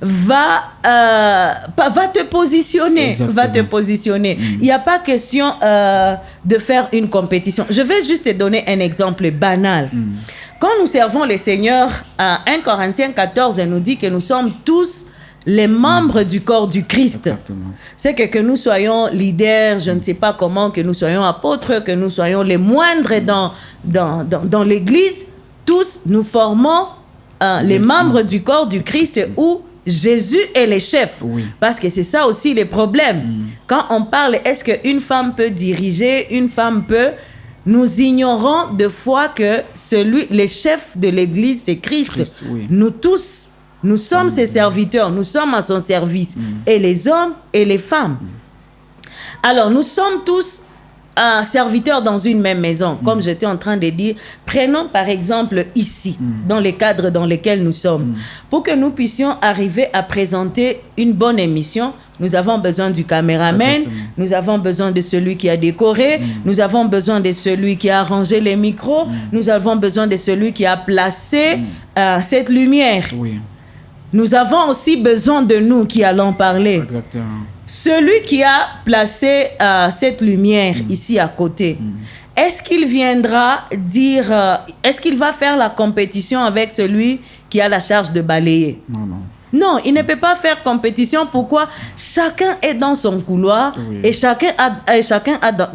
va te positionner. Il n'y a pas question de faire une compétition. Je vais juste te donner un exemple banal. Quand nous servons le Seigneur, 1 Corinthiens 14 nous dit que nous sommes tous les membres du corps du Christ. C'est que nous soyons leaders, je ne sais pas comment, que nous soyons apôtres, que nous soyons les moindres dans l'église, tous nous formons les membres du corps du Christ où Jésus est le chef. Parce que c'est ça aussi le problème. Quand on parle, est-ce qu'une femme peut diriger, une femme peut... Nous ignorons de fois que le chef de l'église, c'est Christ. Nous tous... Nous sommes ses serviteurs, nous sommes à son service, et les hommes et les femmes. Alors, nous sommes tous serviteurs dans une même maison, comme j'étais en train de dire. Prenons par exemple ici, dans les cadres dans lesquels nous sommes. Pour que nous puissions arriver à présenter une bonne émission, nous avons besoin du caméraman, nous avons besoin de celui qui a décoré, nous avons besoin de celui qui a arrangé les micros, nous avons besoin de celui qui a placé cette lumière. Nous avons aussi besoin de nous qui allons parler. Celui qui a placé cette lumière ici à côté, est-ce qu'il viendra dire, est-ce qu'il va faire la compétition avec celui qui a la charge de balayer? Non, il ne peut pas faire compétition. Pourquoi? Chacun est dans son couloir et chacun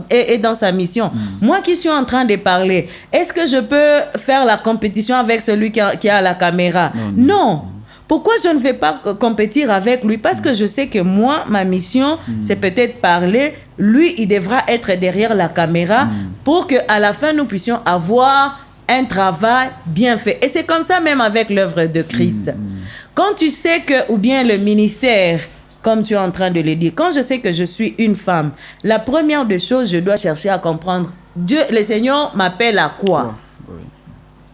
est dans sa mission. Moi qui suis en train de parler, est-ce que je peux faire la compétition avec celui qui a la caméra? Non. Pourquoi je ne vais pas compétir avec lui? Parce que je sais que moi, ma mission, c'est peut-être parler. Lui, il devra être derrière la caméra pour qu'à la fin, nous puissions avoir un travail bien fait. Et c'est comme ça même avec l'œuvre de Christ. Quand tu sais que, ou bien le ministère, comme tu es en train de le dire, quand je sais que je suis une femme, la première des choses, je dois chercher à comprendre, Dieu, le Seigneur m'appelle à quoi? Oui.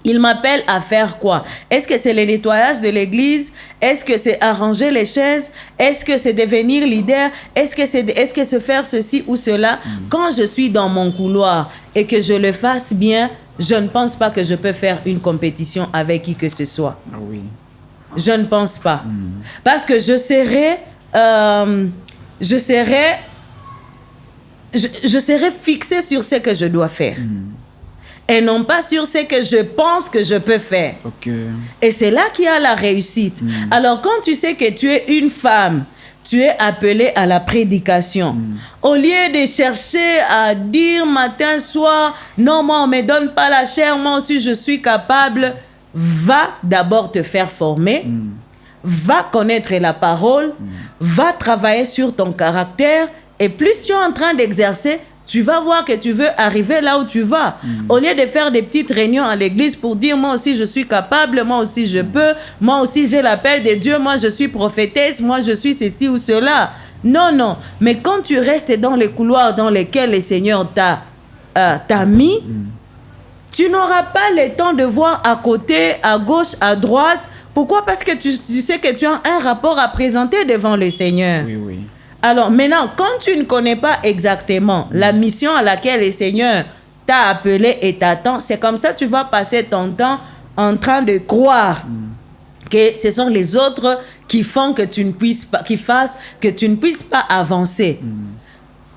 Il m'appelle à faire quoi? Est-ce que c'est le nettoyage de l'église? Est-ce que c'est arranger les chaises? Est-ce que c'est devenir leader? Est-ce que c'est faire ceci ou cela? Quand je suis dans mon couloir et que je le fasse bien, je ne pense pas que je peux faire une compétition avec qui que ce soit.
Ah oui.
Je ne pense pas. Parce que je serai fixée sur ce que je dois faire. Et non pas sur ce que je pense que je peux faire.
Okay.
Et c'est là qu'il y a la réussite. Alors, quand tu sais que tu es une femme, tu es appelée à la prédication. Au lieu de chercher à dire matin, soir, non, moi, on ne me donne pas la chair, moi aussi, je suis capable, va d'abord te faire former, va connaître la parole, va travailler sur ton caractère, et plus tu es en train d'exercer, tu vas voir que tu veux arriver là où tu vas. Au lieu de faire des petites réunions à l'église pour dire, moi aussi je suis capable, moi aussi je peux, moi aussi j'ai l'appel de Dieu, moi je suis prophétesse, moi je suis ceci ou cela. Non, non. Mais quand tu restes dans les couloirs dans lesquels le Seigneur t'a mis, tu n'auras pas le temps de voir à côté, à gauche, à droite. Pourquoi? Parce que tu sais que tu as un rapport à présenter devant le Seigneur.
Oui, oui.
Alors maintenant, quand tu ne connais pas exactement la mission à laquelle le Seigneur t'a appelé et t'attend, c'est comme ça que tu vas passer ton temps en train de croire que ce sont les autres qui font que tu ne puisses pas, qui fassent que tu ne puisses pas avancer.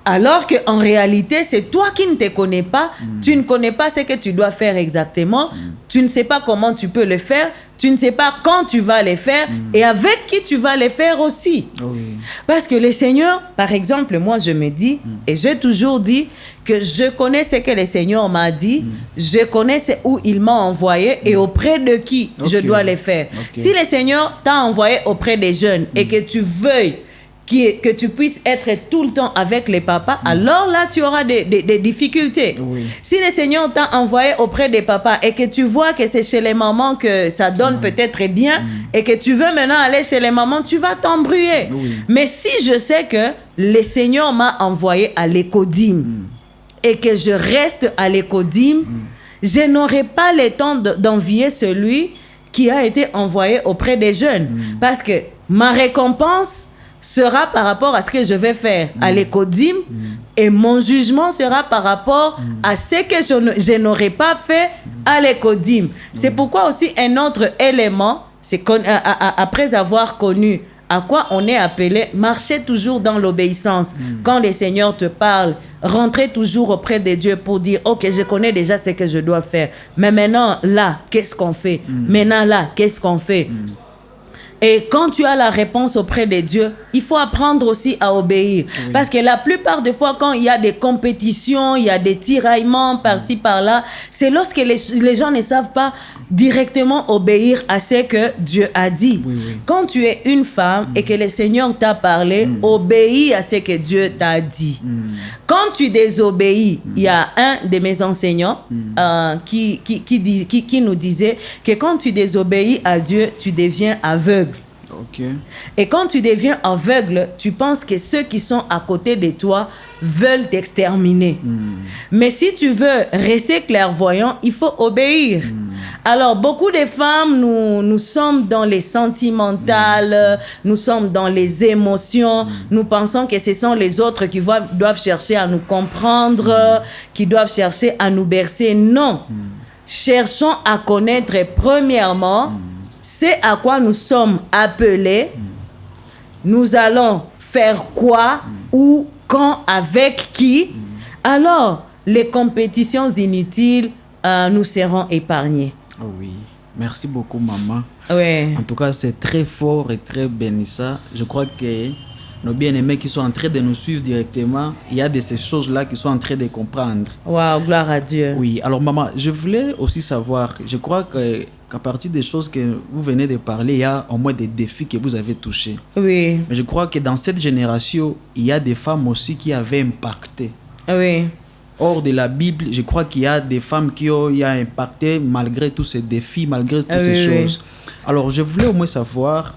Alors qu'en réalité, c'est toi qui ne te connais pas, tu ne connais pas ce que tu dois faire exactement, tu ne sais pas comment tu peux le faire, tu ne sais pas quand tu vas le faire et avec qui tu vas le faire aussi. Oui. Parce que le Seigneur, par exemple, moi je me dis, et j'ai toujours dit que je connais ce que le Seigneur m'a dit, je connais où il m'a envoyé et auprès de qui je dois le faire. Si le Seigneur t'a envoyé auprès des jeunes et que tu veuilles que tu puisses être tout le temps avec les papas, alors là, tu auras des difficultés. Oui. Si le Seigneur t'a envoyé auprès des papas et que tu vois que c'est chez les mamans que ça donne peut-être bien et que tu veux maintenant aller chez les mamans, tu vas t'embrouiller. Oui. Mais si je sais que le Seigneur m'a envoyé à l'écodime et que je reste à l'écodime, je n'aurai pas le temps d'envier celui qui a été envoyé auprès des jeunes. Parce que ma récompense sera par rapport à ce que je vais faire à l'écodime et mon jugement sera par rapport à ce que je n'aurais pas fait à l'écodime. C'est pourquoi aussi un autre élément, c'est après avoir connu à quoi on est appelé, marcher toujours dans l'obéissance. Quand le Seigneur te parle, rentrer toujours auprès de Dieu pour dire, ok, je connais déjà ce que je dois faire, mais maintenant là, qu'est-ce qu'on fait? Maintenant là, qu'est-ce qu'on fait? Et quand tu as la réponse auprès de Dieu, il faut apprendre aussi à obéir. Oui. Parce que la plupart des fois, quand il y a des compétitions, il y a des tiraillements par-ci, par-là, c'est lorsque les gens ne savent pas directement obéir à ce que Dieu a dit. Oui, oui. Quand tu es une femme et que le Seigneur t'a parlé, obéis à ce que Dieu t'a dit. Quand tu désobéis, il y a un de mes enseignants qui nous disait que quand tu désobéis à Dieu, tu deviens aveugle. Okay. Et quand tu deviens aveugle, tu penses que ceux qui sont à côté de toi veulent t'exterminer. Mais si tu veux rester clairvoyant, il faut obéir. Alors, beaucoup de femmes, nous sommes dans les sentimentales, nous sommes dans les émotions, nous pensons que ce sont les autres qui doivent chercher à nous comprendre, qui doivent chercher à nous bercer. Non. Cherchons à connaître premièrement c'est à quoi nous sommes appelés. Nous allons faire quoi, où, quand, avec qui. Alors, les compétitions inutiles, nous serons épargnés.
Oh oui, merci beaucoup, maman.
Oui.
En tout cas, c'est très fort et très bénissant. Je crois que nos bien-aimés qui sont en train de nous suivre directement, il y a de ces choses-là qui sont en train de comprendre.
Waouh, gloire à Dieu.
Oui, alors maman, je voulais aussi savoir, je crois qu'à partir des choses que vous venez de parler, il y a au moins des défis que vous avez touchés.
Oui.
Mais je crois que dans cette génération, il y a des femmes aussi qui avaient impacté.
Oui.
Hors de la Bible, je crois qu'il y a des femmes qui ont impacté malgré tous ces défis, malgré toutes ces choses. Alors, je voulais au moins savoir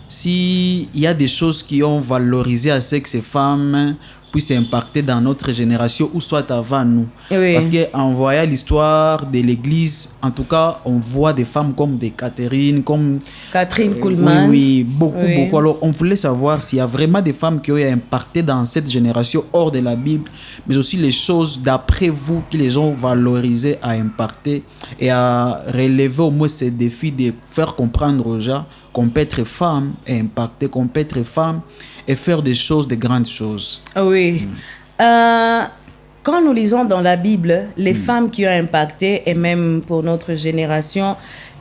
s'il y a des choses qui ont valorisé assez que ces femmes puissent impacter dans notre génération ou soit avant nous.
Oui.
Parce qu'en voyant l'histoire de l'Église, en tout cas, on voit des femmes comme des Catherine
Kuhlman.
Oui, beaucoup. Alors, on voulait savoir s'il y a vraiment des femmes qui ont impacté dans cette génération hors de la Bible, mais aussi les choses d'après vous que les gens ont valorisé à impacter et à relever au moins ces défis de faire comprendre aux gens qu'on peut être femme et impacter, qu'on peut être femme et faire des choses, de grandes choses.
Oui. Quand nous lisons dans la Bible, les femmes qui ont impacté, et même pour notre génération,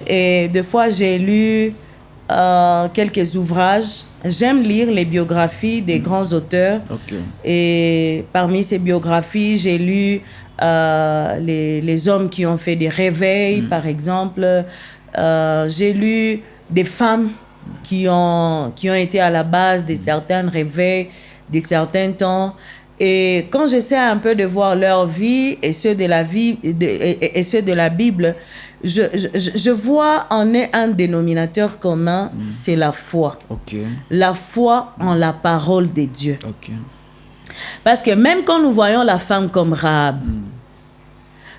et des fois j'ai lu quelques ouvrages. J'aime lire les biographies des grands auteurs.
Okay.
Et parmi ces biographies, j'ai lu les hommes qui ont fait des réveils, par exemple. J'ai lu des femmes qui ont été à la base de certains réveils, de certains temps. Et quand j'essaie un peu de voir leur vie et ceux de la vie et ceux de la Bible, je vois en eux un dénominateur commun, c'est la foi.
Okay.
La foi en la parole de Dieu.
Okay.
Parce que même quand nous voyons la femme comme Rahab,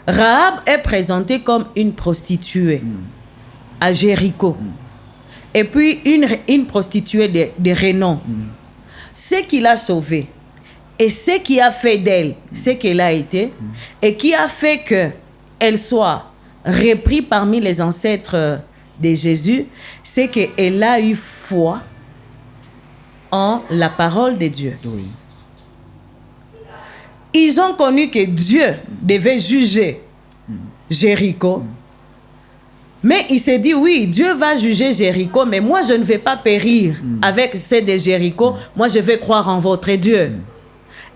Rahab est présentée comme une prostituée à Jéricho. Et puis une prostituée de renom. Ce qui l'a sauvée et ce qui a fait d'elle ce qu'elle a été et qui a fait qu'elle soit reprise parmi les ancêtres de Jésus, c'est qu'elle a eu foi en la parole de Dieu.
Oui.
Ils ont connu que Dieu devait juger Jéricho. Mais il s'est dit, oui, Dieu va juger Jéricho, mais moi, je ne vais pas périr avec ceux de Jéricho. Moi, je vais croire en votre Dieu.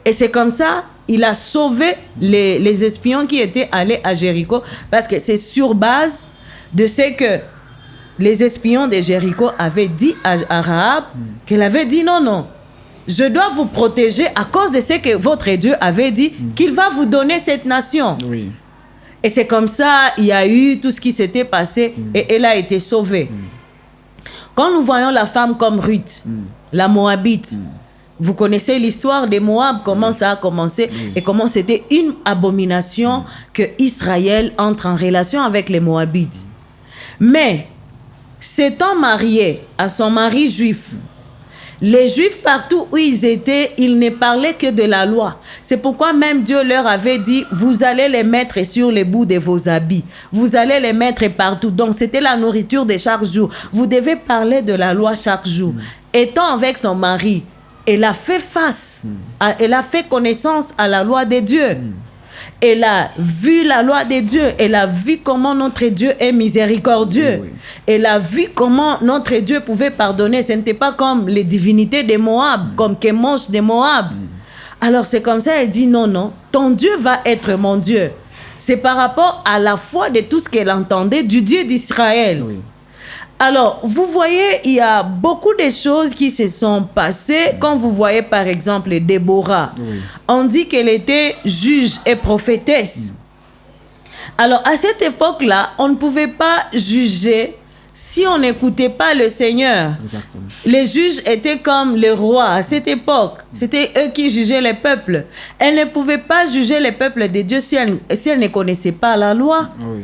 Et c'est comme ça, il a sauvé les espions qui étaient allés à Jéricho, parce que c'est sur base de ce que les espions de Jéricho avaient dit à Rahab, qu'elle avait dit, non, je dois vous protéger à cause de ce que votre Dieu avait dit, qu'il va vous donner cette nation.
Oui.
Et c'est comme ça, il y a eu tout ce qui s'était passé et elle a été sauvée. Quand nous voyons la femme comme Ruth, la Moabite, vous connaissez l'histoire des Moab, comment ça a commencé et comment c'était une abomination que Israël entre en relation avec les Moabites. Mais, s'étant mariée à son mari juif, les Juifs, partout où ils étaient, ils ne parlaient que de la loi. C'est pourquoi même Dieu leur avait dit, vous allez les mettre sur les bouts de vos habits. Vous allez les mettre partout. Donc, c'était la nourriture de chaque jour. Vous devez parler de la loi chaque jour. Étant avec son mari, elle a fait face, elle a fait connaissance à la loi de Dieu. Elle a vu la loi de Dieu. Elle a vu comment notre Dieu est miséricordieux. Oui. Elle a vu comment notre Dieu pouvait pardonner. Ce n'était pas comme les divinités de Moab, comme Kemosh de Moab. Alors c'est comme ça, elle dit non, ton Dieu va être mon Dieu. C'est par rapport à la foi de tout ce qu'elle entendait du Dieu d'Israël. Oui. Alors, vous voyez, il y a beaucoup de choses qui se sont passées. Quand vous voyez, par exemple, Déborah, on dit qu'elle était juge et prophétesse. Alors, à cette époque-là, on ne pouvait pas juger si on n'écoutait pas le Seigneur. Exactement. Les juges étaient comme les rois à cette époque. C'était eux qui jugeaient les peuples. Elle ne pouvait pas juger les peuples de Dieu si elle ne connaissait pas la loi. Oui.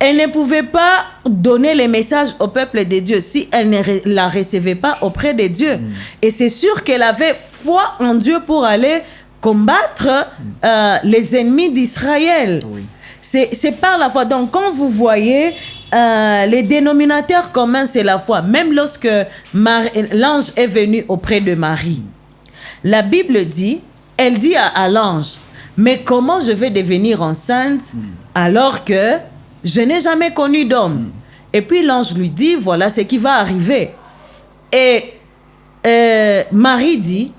Elle ne pouvait pas donner les messages au peuple de Dieu si elle ne la recevait pas auprès de Dieu. Et c'est sûr qu'elle avait foi en Dieu pour aller combattre les ennemis d'Israël. Oui. C'est par la foi. Donc, quand vous voyez, les dénominateurs communs, c'est la foi. Même lorsque l'ange est venu auprès de Marie, la Bible dit, elle dit à l'ange, mais comment je vais devenir enceinte alors que je n'ai jamais connu d'homme. Et puis l'ange lui dit, voilà ce qui va arriver. Et Marie dit,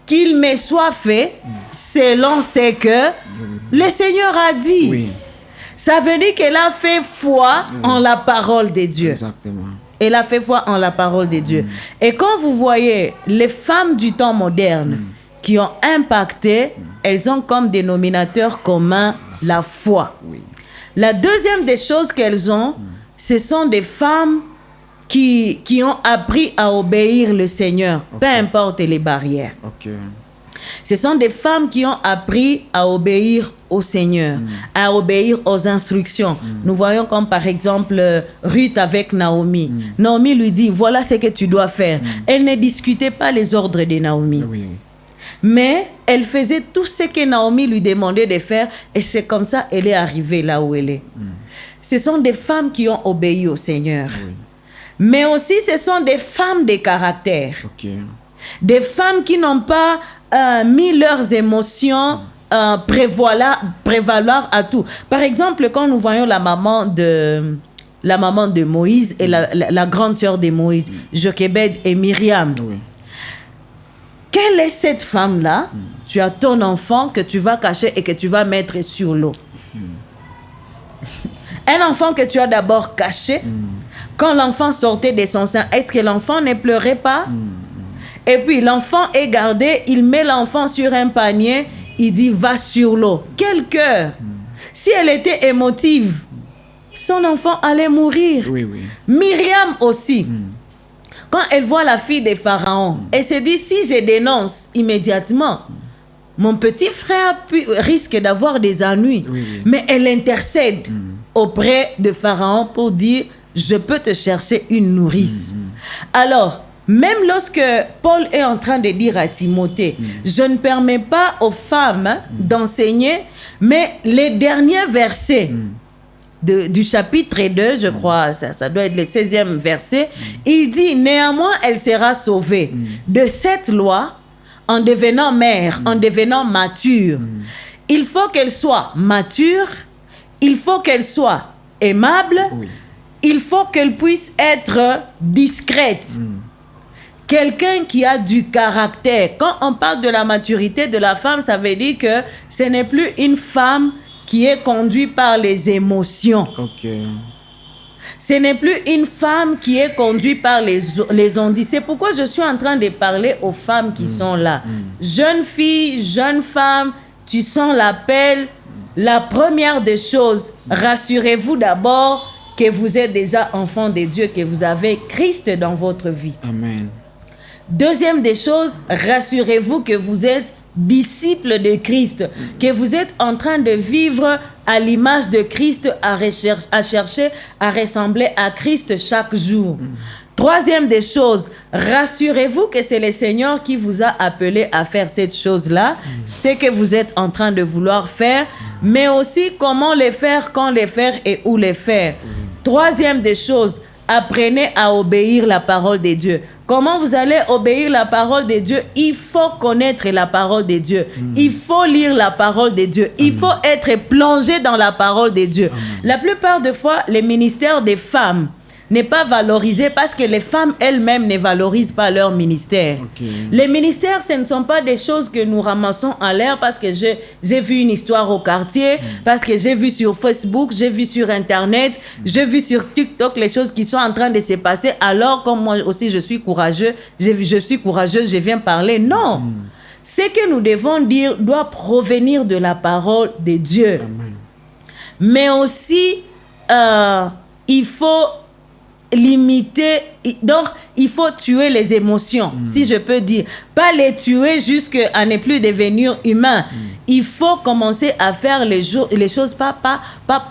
qu'il me soit fait selon ce que le Seigneur a dit.
Oui.
Ça veut dire qu'elle a fait foi en la parole de Dieu.
Exactement.
Elle a fait foi en la parole de Dieu. Et quand vous voyez les femmes du temps moderne qui ont impacté, elles ont comme dénominateur commun la foi.
Oui.
La deuxième des choses qu'elles ont, ce sont des femmes qui ont appris à obéir le Seigneur, peu importe les barrières.
Ok.
Ce sont des femmes qui ont appris à obéir au Seigneur, à obéir aux instructions. Nous voyons comme par exemple Ruth avec Naomi. Naomi lui dit, voilà ce que tu dois faire. Elle ne discutait pas les ordres de Naomi.
Oui.
Mais elle faisait tout ce que Naomi lui demandait de faire et c'est comme ça qu'elle est arrivée là où elle est. Ce sont des femmes qui ont obéi au Seigneur.
Oui.
Mais aussi ce sont des femmes de caractère.
Ok.
Des femmes qui n'ont pas mis leurs émotions prévaloir à tout. Par exemple, quand nous voyons la maman de Moïse et la grande sœur de Moïse, Jochebed et Myriam.
Oui.
Quelle est cette femme-là? Tu as ton enfant que tu vas cacher et que tu vas mettre sur l'eau. Un enfant que tu as d'abord caché. Quand l'enfant sortait de son sein, est-ce que l'enfant ne pleurait pas? Et puis l'enfant est gardé, il met l'enfant sur un panier, il dit va sur l'eau. Quel cœur! Si elle était émotive, son enfant allait mourir.
Oui, oui.
Myriam aussi. Quand elle voit la fille de Pharaon, elle se dit si je dénonce immédiatement, mon petit frère risque d'avoir des ennuis.
Oui, oui.
Mais elle intercède auprès de Pharaon pour dire je peux te chercher une nourrice. Alors, même lorsque Paul est en train de dire à Timothée, je ne permets pas aux femmes d'enseigner, mais les derniers versets du chapitre 2, je crois, ça doit être le 16e verset, il dit, néanmoins, elle sera sauvée de cette loi en devenant mère, en devenant mature. Il faut qu'elle soit mature, il faut qu'elle soit aimable, il faut qu'elle puisse être discrète. Quelqu'un qui a du caractère. Quand on parle de la maturité de la femme, ça veut dire que ce n'est plus une femme qui est conduite par les émotions.
Ok.
Ce n'est plus une femme qui est conduite par les ondits. C'est pourquoi je suis en train de parler aux femmes qui sont là. Jeunes filles, jeunes femmes, tu sens l'appel. La première des choses, rassurez-vous d'abord que vous êtes déjà enfant de Dieu, que vous avez Christ dans votre vie.
Amen.
Deuxième des choses, rassurez-vous que vous êtes disciples de Christ, que vous êtes en train de vivre à l'image de Christ, à chercher à ressembler à Christ chaque jour. Troisième des choses, rassurez-vous que c'est le Seigneur qui vous a appelé à faire cette chose-là, c'est que vous êtes en train de vouloir faire, mais aussi comment les faire, quand les faire et où les faire. Troisième des choses, apprenez à obéir la parole de Dieu. Comment vous allez obéir la parole de Dieu? Il faut connaître la parole de Dieu. Il faut lire la parole de Dieu. Il faut être plongé dans la parole de Dieu. La plupart des fois, le ministère des femmes n'est pas valorisé parce que les femmes elles-mêmes ne valorisent pas leur ministère. Les ministères, ce ne sont pas des choses que nous ramassons en l'air parce que j'ai vu une histoire au quartier, parce que j'ai vu sur Facebook, j'ai vu sur Internet, j'ai vu sur TikTok les choses qui sont en train de se passer. Alors, comme moi aussi je suis courageux, je viens parler. Non. Ce que nous devons dire doit provenir de la parole de Dieu.
Amen.
Mais aussi, il faut limiter, donc il faut tuer les émotions, si je peux dire, pas les tuer jusqu'à ne plus devenir humain. Il faut commencer à faire les choses pas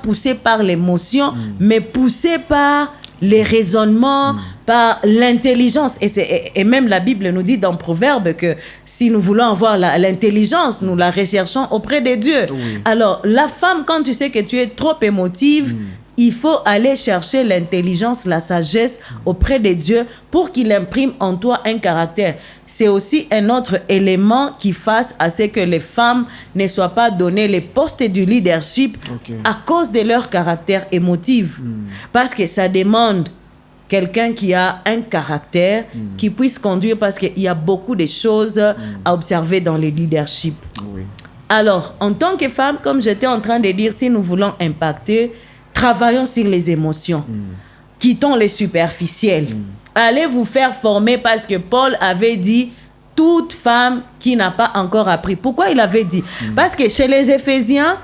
poussées par l'émotion, mais poussées par les raisonnements, par l'intelligence. Et même la Bible nous dit dans Proverbe que si nous voulons avoir l'intelligence, nous la recherchons auprès de Dieu. Alors, la femme, quand tu sais que tu es trop émotive, il faut aller chercher l'intelligence, la sagesse auprès de Dieu pour qu'il imprime en toi un caractère. C'est aussi un autre élément qui fasse à ce que les femmes ne soient pas données les postes du leadership à cause de leur caractère émotif. Parce que ça demande quelqu'un qui a un caractère, qui puisse conduire, parce qu'il y a beaucoup de choses à observer dans le leadership.
Oui.
Alors, en tant que femme, comme j'étais en train de dire, si nous voulons impacter, travaillons sur les émotions. Quittons les superficiels. Allez vous faire former, parce que Paul avait dit, toute femme qui n'a pas encore appris. Pourquoi il avait dit? Parce que chez les Éphésiens,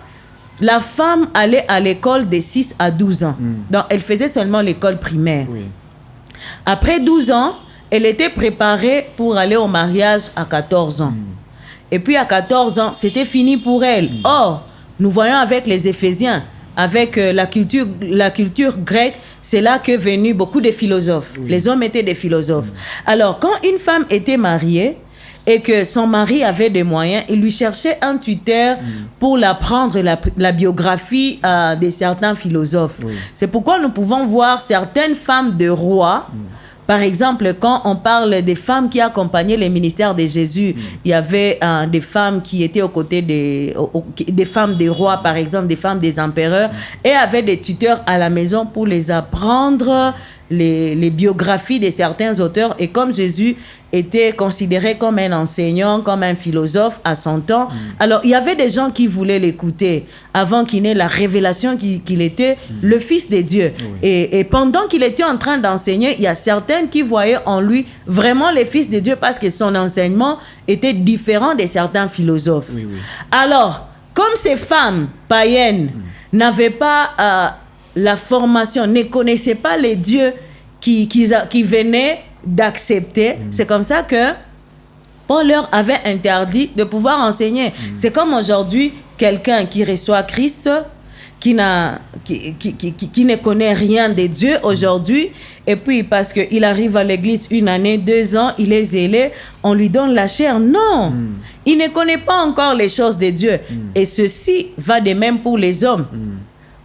la femme allait à l'école de 6 à 12 ans. Donc, elle faisait seulement l'école primaire.
Oui.
Après 12 ans, elle était préparée pour aller au mariage à 14 ans. Et puis à 14 ans, c'était fini pour elle. Or, nous voyons avec les Éphésiens, avec la culture grecque, c'est là que venus beaucoup de philosophes. Oui. Les hommes étaient des philosophes. Alors, quand une femme était mariée et que son mari avait des moyens, il lui cherchait un tuteur pour l'apprendre la biographie de certains philosophes. Oui. C'est pourquoi nous pouvons voir certaines femmes de rois. Par exemple, quand on parle des femmes qui accompagnaient les ministères de Jésus, il y avait des femmes qui étaient aux côtés des femmes des rois, par exemple, des femmes des empereurs, et avaient des tuteurs à la maison pour les apprendre les biographies de certains auteurs. Et comme Jésus était considéré comme un enseignant, comme un philosophe à son temps, alors il y avait des gens qui voulaient l'écouter avant qu'il n'ait la révélation qu'il était le Fils de Dieu. Oui. Et pendant qu'il était en train d'enseigner, il y a certaines qui voyaient en lui vraiment le Fils de Dieu, parce que son enseignement était différent de certains philosophes. Oui, oui. Alors, comme ces femmes païennes n'avaient pas la formation, ne connaissaient pas les dieux qui venaient d'accepter, c'est comme ça que Paul leur avait interdit de pouvoir enseigner. C'est comme aujourd'hui, quelqu'un qui reçoit Christ, qui ne connaît rien de Dieu aujourd'hui, et puis parce qu'il arrive à l'église 1 année, 2 ans, il est zélé, on lui donne la chair. Non, il ne connaît pas encore les choses de Dieu. Et ceci va de même pour les hommes.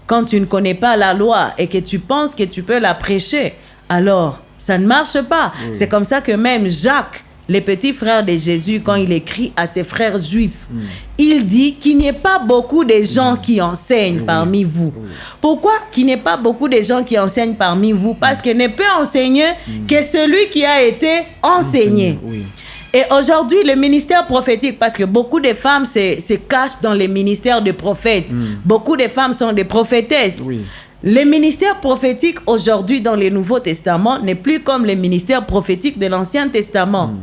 Quand tu ne connais pas la loi et que tu penses que tu peux la prêcher, alors ça ne marche pas. Oui. C'est comme ça que même Jacques, le petit frère de Jésus, quand il écrit à ses frères juifs, il dit qu'il n'y ait pas beaucoup de gens qui enseignent parmi vous. Pourquoi qu'il n'y ait pas beaucoup de gens qui enseignent parmi vous? Parce qu'il ne peut enseigner que celui qui a été enseigné. Oui. Et aujourd'hui, le ministère prophétique, parce que beaucoup de femmes se cachent dans les ministères de prophètes. Beaucoup de femmes sont des prophétesses. Oui. Le ministère prophétique aujourd'hui dans le Nouveau Testament n'est plus comme le ministère prophétique de l'Ancien Testament.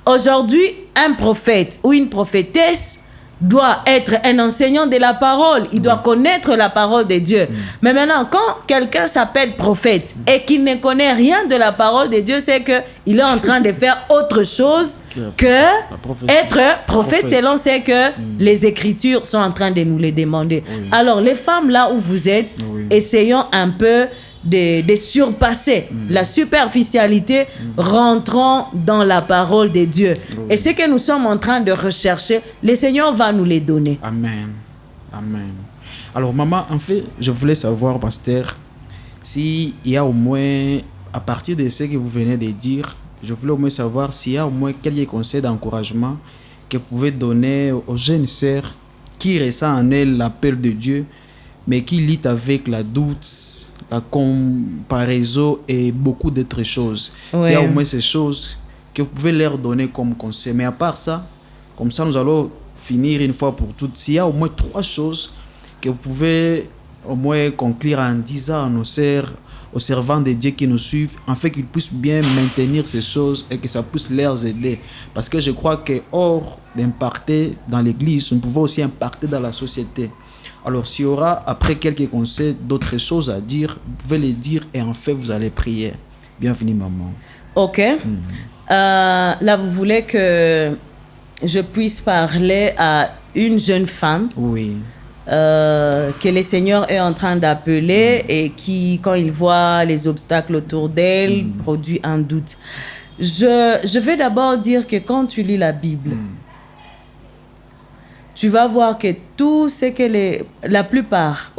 Aujourd'hui, un prophète ou une prophétesse doit être un enseignant de la parole. Il doit connaître la parole de Dieu. Mais maintenant, quand quelqu'un s'appelle prophète et qu'il ne connaît rien de la parole de Dieu, c'est qu'il est en train de faire autre chose que être prophète, selon ce que les Écritures sont en train de nous les demander. Oui. Alors, les femmes, là où vous êtes, essayons un peu de surpasser la superficialité, rentrons dans la parole de Dieu. Et ce que nous sommes en train de rechercher, le Seigneur va nous les donner.
Amen. Amen. Alors, maman, en fait, je voulais savoir, pasteur, s'il y a au moins, à partir de ce que vous venez de dire, je voulais au moins savoir s'il y a au moins quelques conseils d'encouragement que vous pouvez donner aux jeunes sœurs qui ressentent en elles l'appel de Dieu, mais qui luttent avec la doute, la comparaison et beaucoup d'autres choses. Ouais. C'est au moins ces choses que vous pouvez leur donner comme conseil. Mais à part ça, comme ça nous allons finir une fois pour toutes. S'il y a au moins 3 choses que vous pouvez au moins conclure en disant à nos sœurs, aux servants de Dieu qui nous suivent, en fait qu'ils puissent bien maintenir ces choses et que ça puisse leur aider. Parce que je crois que hors d'impacter dans l'église, nous pouvons aussi impacter dans la société. Alors, s'il y aura, après quelques conseils, d'autres choses à dire, vous pouvez les dire et en fait, vous allez prier. Bienvenue, maman.
Ok. Là, vous voulez que je puisse parler à une jeune femme.
Oui.
Que le Seigneur est en train d'appeler et qui, quand il voit les obstacles autour d'elle, produit un doute. Je vais d'abord dire que quand tu lis la Bible, tu vas voir que tout ce que la plupart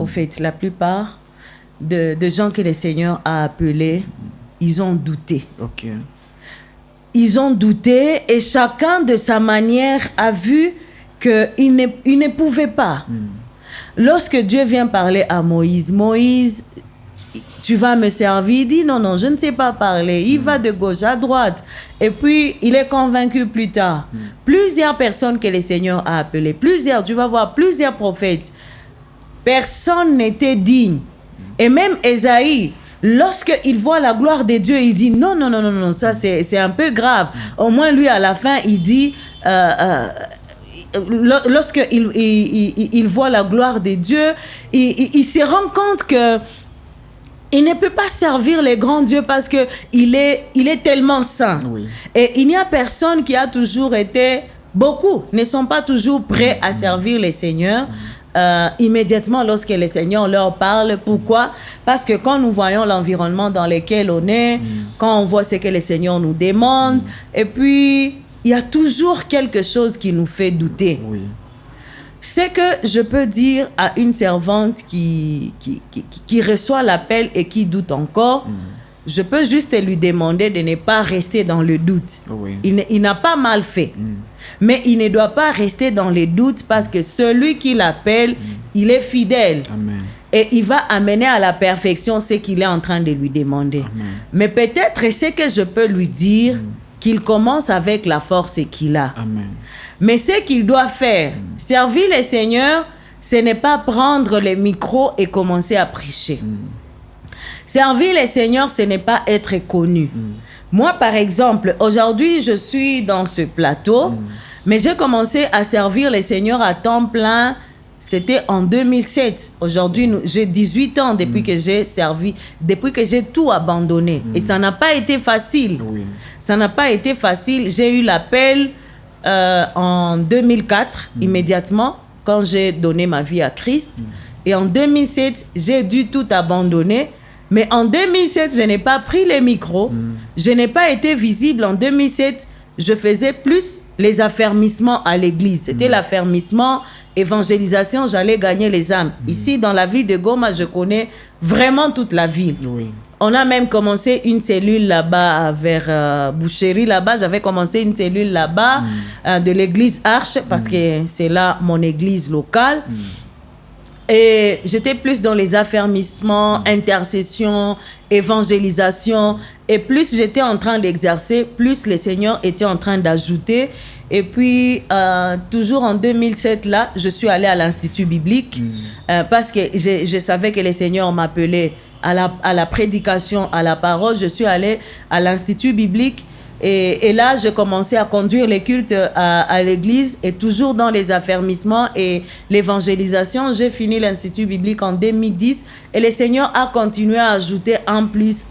de gens que le Seigneur a appelés, ils ont douté.
Ok.
Ils ont douté et chacun de sa manière a vu qu'il ne pouvait pas. Lorsque Dieu vient parler à Moïse, tu vas me servir. Il dit, non, non, je ne sais pas parler. Il va de gauche à droite. Et puis, il est convaincu plus tard. Plusieurs personnes que le Seigneur a appelées, tu vas voir plusieurs prophètes. Personne n'était digne. Et même Ésaïe, lorsqu'il voit la gloire de Dieu, il dit, non, non, non, non, non, ça c'est un peu grave. Au moins, lui, à la fin, il dit... lorsqu'il voit la gloire de Dieu, il se rend compte que il ne peut pas servir les grands dieux parce que il est tellement saint. Oui. Et il n'y a personne qui a toujours été, beaucoup ne sont pas toujours prêts à servir les seigneurs immédiatement lorsque les seigneurs leur parlent. Pourquoi? Parce que quand nous voyons l'environnement dans lequel on est, quand on voit ce que les seigneurs nous demandent, et puis il y a toujours quelque chose qui nous fait douter. Oui. C'est que je peux dire à une servante qui reçoit l'appel et qui doute encore, je peux juste lui demander de ne pas rester dans le doute. Oui. Il n'a pas mal fait. Mais il ne doit pas rester dans les doutes parce que celui qui l'appelle, il est fidèle. Amen. Et il va amener à la perfection ce qu'il est en train de lui demander. Amen. Mais peut-être ce que je peux lui dire, qu'il commence avec la force qu'il a. Amen. Mais ce qu'il doit faire, servir les seigneurs, ce n'est pas prendre le micro et commencer à prêcher. Servir les seigneurs, ce n'est pas être connu. Moi, par exemple, aujourd'hui, je suis dans ce plateau, mais j'ai commencé à servir les seigneurs à temps plein. C'était en 2007. Aujourd'hui, j'ai 18 ans depuis que j'ai servi, depuis que j'ai tout abandonné. Et ça n'a pas été facile. Oui. Ça n'a pas été facile. J'ai eu l'appel en 2004, immédiatement, quand j'ai donné ma vie à Christ. Et en 2007, j'ai dû tout abandonner. Mais en 2007, je n'ai pas pris les micros. Je n'ai pas été visible. En 2007, je faisais plus les affermissements à l'église. C'était l'affermissement, évangélisation, j'allais gagner les âmes. Ici, dans la ville de Goma, je connais vraiment toute la ville. Oui. On a même commencé une cellule là-bas, vers Boucherie, là-bas. J'avais commencé une cellule là-bas, de l'église Arche, parce que c'est là mon église locale. Et j'étais plus dans les affermissements, intercession, évangélisation. Et plus j'étais en train d'exercer, plus le Seigneur était en train d'ajouter. Et puis, toujours en 2007, là, je suis allée à l'Institut biblique parce que je savais que le Seigneur m'appelait à la prédication, à la parole. Je suis allée à l'Institut biblique. Et là, je commençais à conduire les cultes à l'église et toujours dans les affermissements et l'évangélisation. J'ai fini l'Institut biblique en 2010 et le Seigneur a continué à ajouter en plus,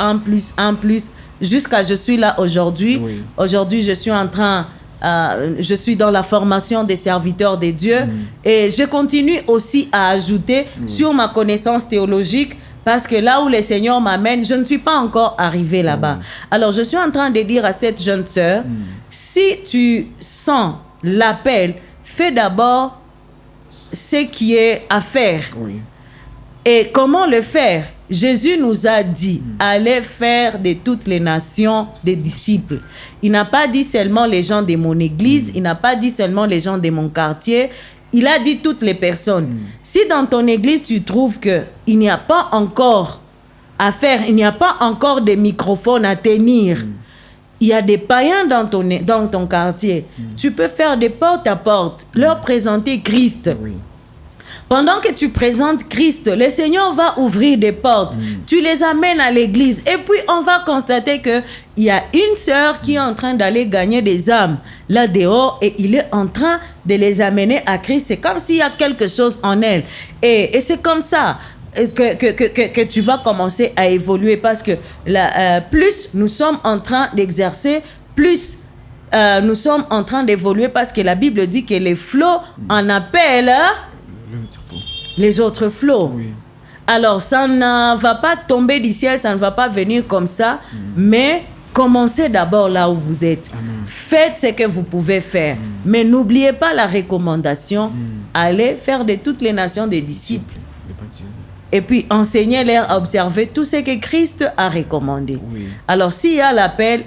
jusqu'à je suis là aujourd'hui. Oui. Aujourd'hui, je suis en train... je suis dans la formation des serviteurs de Dieu et je continue aussi à ajouter sur ma connaissance théologique. Parce que là où le Seigneur m'amène, je ne suis pas encore arrivée là-bas. Alors, je suis en train de dire à cette jeune sœur, si tu sens l'appel, fais d'abord ce qui est à faire. Oui. Et comment le faire? Jésus nous a dit, allez faire de toutes les nations des disciples. Il n'a pas dit seulement les gens de mon église, il n'a pas dit seulement les gens de mon quartier, il a dit toutes les personnes. Si dans ton église, tu trouves qu'il n'y a pas encore à faire, il n'y a pas encore de microphones à tenir, il y a des païens dans ton quartier, tu peux faire des porte-à-porte, leur présenter Christ. Oui. Pendant que tu présentes Christ, le Seigneur va ouvrir des portes. Tu les amènes à l'église. Et puis, on va constater qu'il y a une sœur qui est en train d'aller gagner des âmes là dehors et il est en train de les amener à Christ. C'est comme s'il y a quelque chose en elle. Et c'est comme ça que tu vas commencer à évoluer parce que plus nous sommes en train d'exercer, plus nous sommes en train d'évoluer parce que la Bible dit que les flots en appellent... les autres flots. Oui. Alors, ça ne va pas tomber du ciel, ça ne va pas venir comme ça, mais commencez d'abord là où vous êtes. Amen. Faites ce que vous pouvez faire, mais n'oubliez pas la recommandation, allez faire de toutes les nations des disciples. Et puis, enseignez-leur à observer tout ce que Christ a recommandé. Oui. Alors, s'il y a l'appel,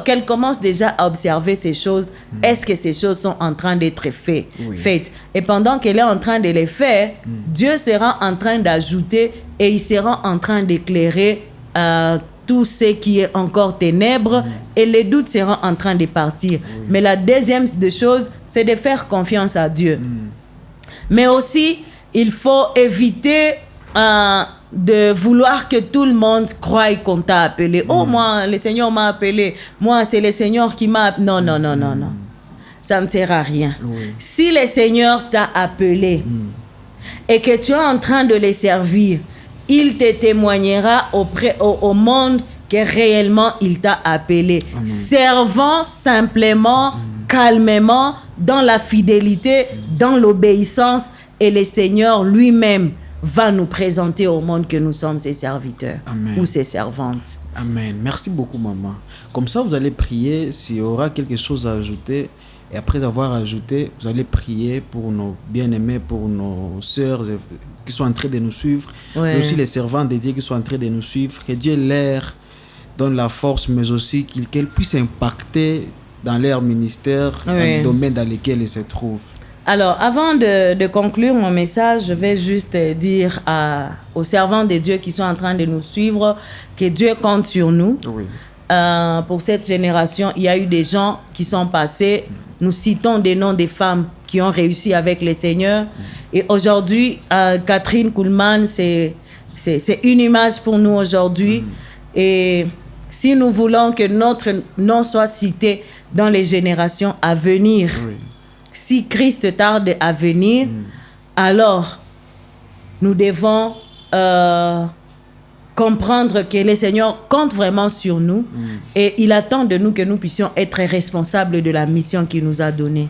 qu'elle commence déjà à observer ces choses. Est-ce que ces choses sont en train d'être faites? Et pendant qu'elle est en train de les faire, Dieu sera en train d'ajouter et il sera en train d'éclairer tout ce qui est encore ténèbres et les doutes seront en train de partir. Mais la deuxième des choses, c'est de faire confiance à Dieu. Mais aussi, il faut éviter de vouloir que tout le monde croie qu'on t'a appelé. Oh, moi, le Seigneur m'a appelé. Moi, c'est le Seigneur qui m'a appelé. Non, non, non, non, non. Ça ne sert à rien. Si le Seigneur t'a appelé et que tu es en train de le servir, il te témoignera au monde que réellement il t'a appelé. Servant simplement, calmement, dans la fidélité, dans l'obéissance, et le Seigneur lui-même va nous présenter au monde que nous sommes ses serviteurs ou ses servantes.
Amen. Merci beaucoup, maman. Comme ça, vous allez prier s'il y aura quelque chose à ajouter. Et après avoir ajouté, vous allez prier pour nos bien-aimés, pour nos sœurs qui sont en train de nous suivre, mais aussi les servants de Dieu qui sont en train de nous suivre. Que Dieu leur donne la force, mais aussi qu'elles puissent impacter dans leur ministère, dans le domaine dans lequel ils se trouvent.
Alors, avant de conclure mon message, je vais juste dire aux servants de Dieu qui sont en train de nous suivre que Dieu compte sur nous. Pour cette génération, il y a eu des gens qui sont passés. Nous citons des noms des femmes qui ont réussi avec le Seigneur. Et aujourd'hui, Catherine Kuhlman, c'est une image pour nous aujourd'hui. Et si nous voulons que notre nom soit cité dans les générations à venir, si Christ tarde à venir, alors nous devons comprendre que le Seigneur compte vraiment sur nous et il attend de nous que nous puissions être responsables de la mission qu'il nous a donnée.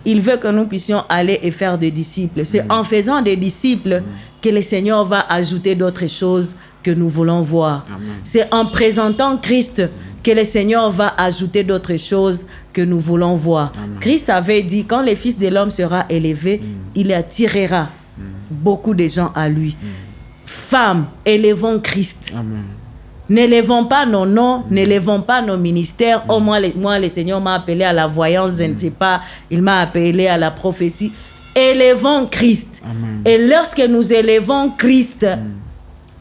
Il veut que nous puissions aller et faire des disciples. C'est en faisant des disciples que le Seigneur va ajouter d'autres choses que nous voulons voir. C'est en présentant Christ que le Seigneur va ajouter d'autres choses que nous voulons voir. Christ avait dit, quand le Fils de l'homme sera élevé, il attirera beaucoup de gens à lui. Femmes, élevons Christ. N'élevons pas nos noms, n'élevons pas nos ministères. Oh, moi, le Seigneur m'a appelé à la voyance, je ne sais pas, il m'a appelé à la prophétie. Élevons Christ. Et lorsque nous élevons Christ,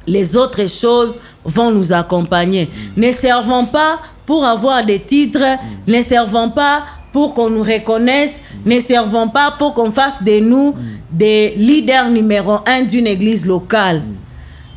les autres choses vont nous accompagner. Ne servons pas pour avoir des titres, ne servons pas pour qu'on nous reconnaisse, ne servons pas pour qu'on fasse de nous des leaders numéro 1 d'une église locale.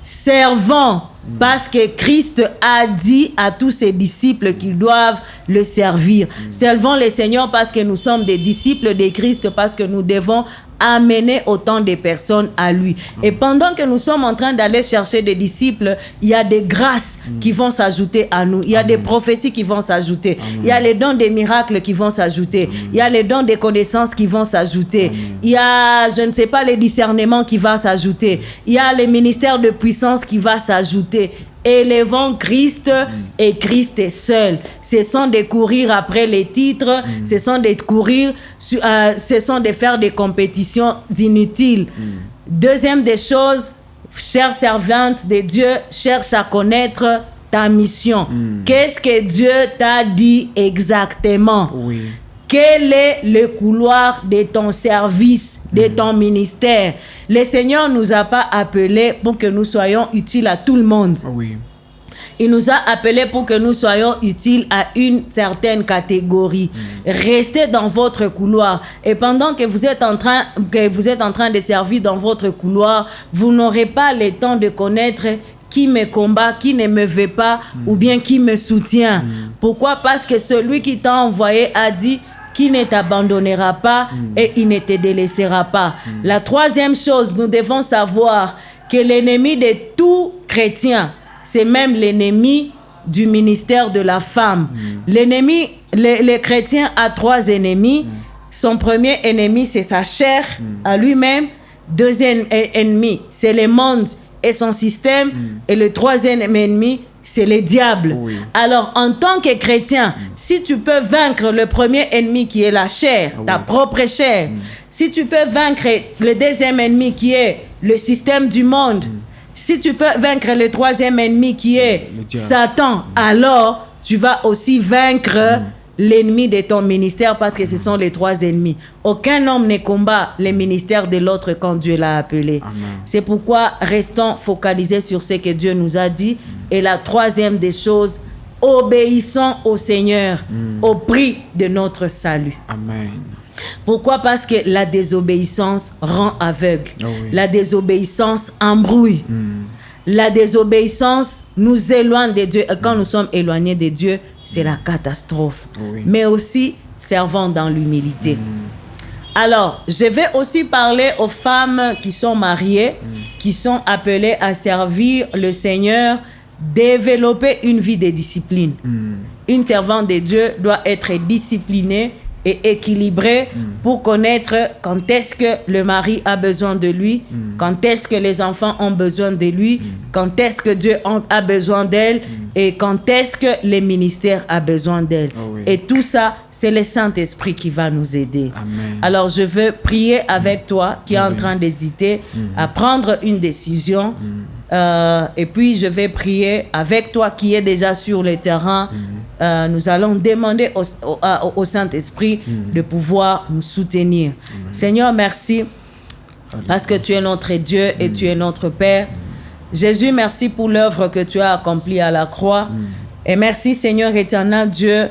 Servons parce que Christ a dit à tous ses disciples qu'ils doivent le servir. Servons le Seigneur parce que nous sommes des disciples de Christ, parce que nous devons amener autant de personnes à lui. Et pendant que nous sommes en train d'aller chercher des disciples, il y a des grâces qui vont s'ajouter à nous. Il y a des prophéties qui vont s'ajouter. Il y a les dons des miracles qui vont s'ajouter. Il y a les dons des connaissances qui vont s'ajouter. Il y a, je ne sais pas, les discernements qui vont s'ajouter. Il y a les ministères de puissance qui vont s'ajouter. Élevons Christ et Christ est seul. Ce sont de courir après les titres, ce sont de courir, ce sont de faire des compétitions inutiles. Deuxième des choses, chère servante de Dieu, cherche à connaître ta mission. Qu'est-ce que Dieu t'a dit exactement? Quel est le couloir de ton service, de ton ministère? Le Seigneur ne nous a pas appelés pour que nous soyons utiles à tout le monde. Il nous a appelés pour que nous soyons utiles à une certaine catégorie. Restez dans votre couloir. Et pendant que vous êtes en train de servir dans votre couloir, vous n'aurez pas le temps de connaître qui me combat, qui ne me veut pas, ou bien qui me soutient. Pourquoi? Parce que celui qui t'a envoyé a dit qui ne t'abandonnera pas et il ne te délaissera pas. La troisième chose, nous devons savoir que l'ennemi de tout chrétien, c'est même l'ennemi du ministère de la femme. L'ennemi, le chrétien a trois ennemis. Son premier ennemi, c'est sa chair à lui-même. Deuxième ennemi, c'est le monde et son système. Et le troisième ennemi, c'est le diable. Alors, en tant que chrétien, si tu peux vaincre le premier ennemi qui est la chair, ta propre chair, si tu peux vaincre le deuxième ennemi qui est le système du monde, si tu peux vaincre le troisième ennemi qui est Satan, alors tu vas aussi vaincre l'ennemi de ton ministère, parce que ce sont les 3 ennemis. Aucun homme ne combat les ministères de l'autre quand Dieu l'a appelé. C'est pourquoi restons focalisés sur ce que Dieu nous a dit. Et la 3e des choses, obéissons au Seigneur au prix de notre salut.
Amen.
Pourquoi? Parce que la désobéissance rend aveugle.
Oh oui.
La désobéissance embrouille. La désobéissance nous éloigne de Dieu. Et quand nous sommes éloignés de Dieu, c'est la catastrophe.
Oui.
Mais aussi, servons dans l'humilité. Alors, je vais aussi parler aux femmes qui sont mariées, qui sont appelées à servir le Seigneur, développer une vie de discipline. Une servante de Dieu doit être disciplinée et équilibrée pour connaître quand est-ce que le mari a besoin de lui, quand est-ce que les enfants ont besoin de lui, quand est-ce que Dieu a besoin d'elle et quand est-ce que le ministère a besoin d'elle.
Oh oui.
Et tout ça, c'est le Saint-Esprit qui va nous aider.
Amen.
Alors, je veux prier avec toi qui est en train d'hésiter à prendre une décision. Et puis, je vais prier avec toi qui est déjà sur le terrain. Nous allons demander au Saint-Esprit de pouvoir nous soutenir. Seigneur, merci parce que tu es notre Dieu et tu es notre Père. Jésus, merci pour l'œuvre que tu as accomplie à la croix. Et merci, Seigneur éternel Dieu,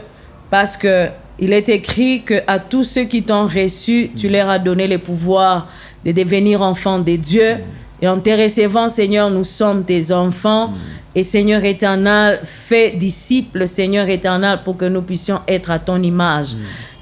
parce que il est écrit qu'à tous ceux qui t'ont reçu, tu leur as donné le pouvoir de devenir enfants de Dieu. Et en te recevant, Seigneur, nous sommes tes enfants. Et Seigneur éternel, fais disciples, Seigneur éternel, pour que nous puissions être à ton image.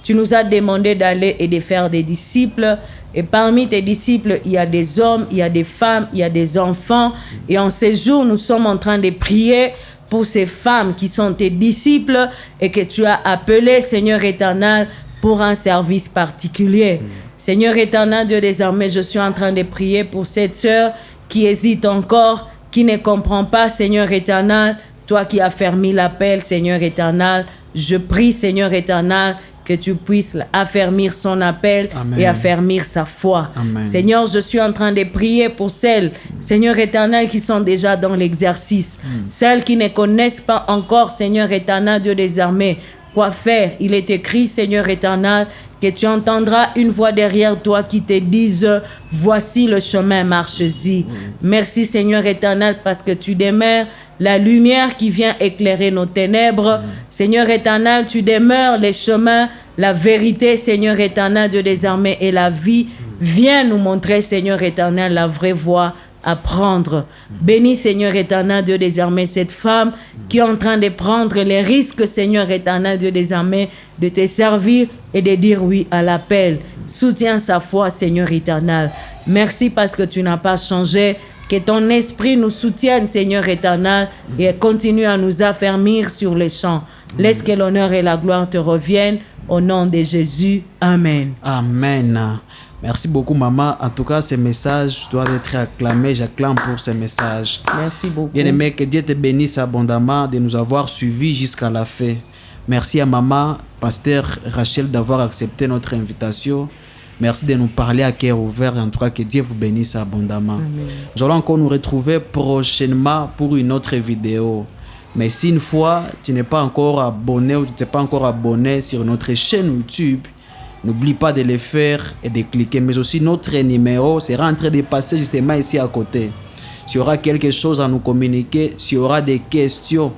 Tu nous as demandé d'aller et de faire des disciples. Et parmi tes disciples, il y a des hommes, il y a des femmes, il y a des enfants. Et en ces jours, nous sommes en train de prier pour ces femmes qui sont tes disciples et que tu as appelées, Seigneur éternel, pour un service particulier. Seigneur éternel, Dieu des armées, je suis en train de prier pour cette sœur qui hésite encore, qui ne comprend pas, Seigneur éternel, toi qui as fermé l'appel, Seigneur éternel, je prie, Seigneur éternel, que tu puisses affermir son appel. Amen. Et affermir sa foi. Amen. Seigneur, je suis en train de prier pour celles, Seigneur éternel, qui sont déjà dans l'exercice. Celles qui ne connaissent pas encore, Seigneur éternel, Dieu des armées, quoi faire. Il est écrit, Seigneur éternel, que tu entendras une voix derrière toi qui te dise, voici le chemin, marche-y. Merci, Seigneur éternel, parce que tu demeures la lumière qui vient éclairer nos ténèbres. Seigneur éternel, tu demeures les chemins, la vérité, Seigneur éternel, Dieu des armées, et la vie. Viens nous montrer, Seigneur éternel, la vraie voie à prendre. Bénis, Seigneur éternel, Dieu des armées, cette femme qui est en train de prendre les risques, Seigneur éternel, Dieu des armées, de te servir et de dire oui à l'appel. Soutiens sa foi, Seigneur éternel. Merci parce que tu n'as pas changé. Que ton esprit nous soutienne, Seigneur éternel, et continue à nous affermir sur les champs. Laisse que l'honneur et la gloire te reviennent. Au nom de Jésus. Amen.
Amen. Merci beaucoup, maman. En tout cas, ce message doit être acclamé. J'acclame pour ce message.
Merci beaucoup.
Bien-aimé, que Dieu te bénisse abondamment de nous avoir suivis jusqu'à la fin. Merci à maman, pasteur Rachel, d'avoir accepté notre invitation. Merci de nous parler à cœur ouvert. En tout cas, que Dieu vous bénisse abondamment. Amen. Nous allons encore nous retrouver prochainement pour une autre vidéo. Mais si une fois tu n'es pas encore abonné ou tu n'es pas encore abonné sur notre chaîne YouTube, n'oublie pas de le faire et de cliquer. Mais aussi notre numéro sera en train de passer justement ici à côté. S'il y aura quelque chose à nous communiquer, s'il y aura des questions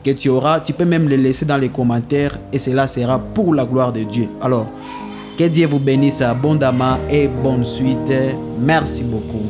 que tu auras, tu peux même les laisser dans les commentaires et cela sera pour la gloire de Dieu. Alors, que Dieu vous bénisse abondamment et bonne suite. Merci beaucoup.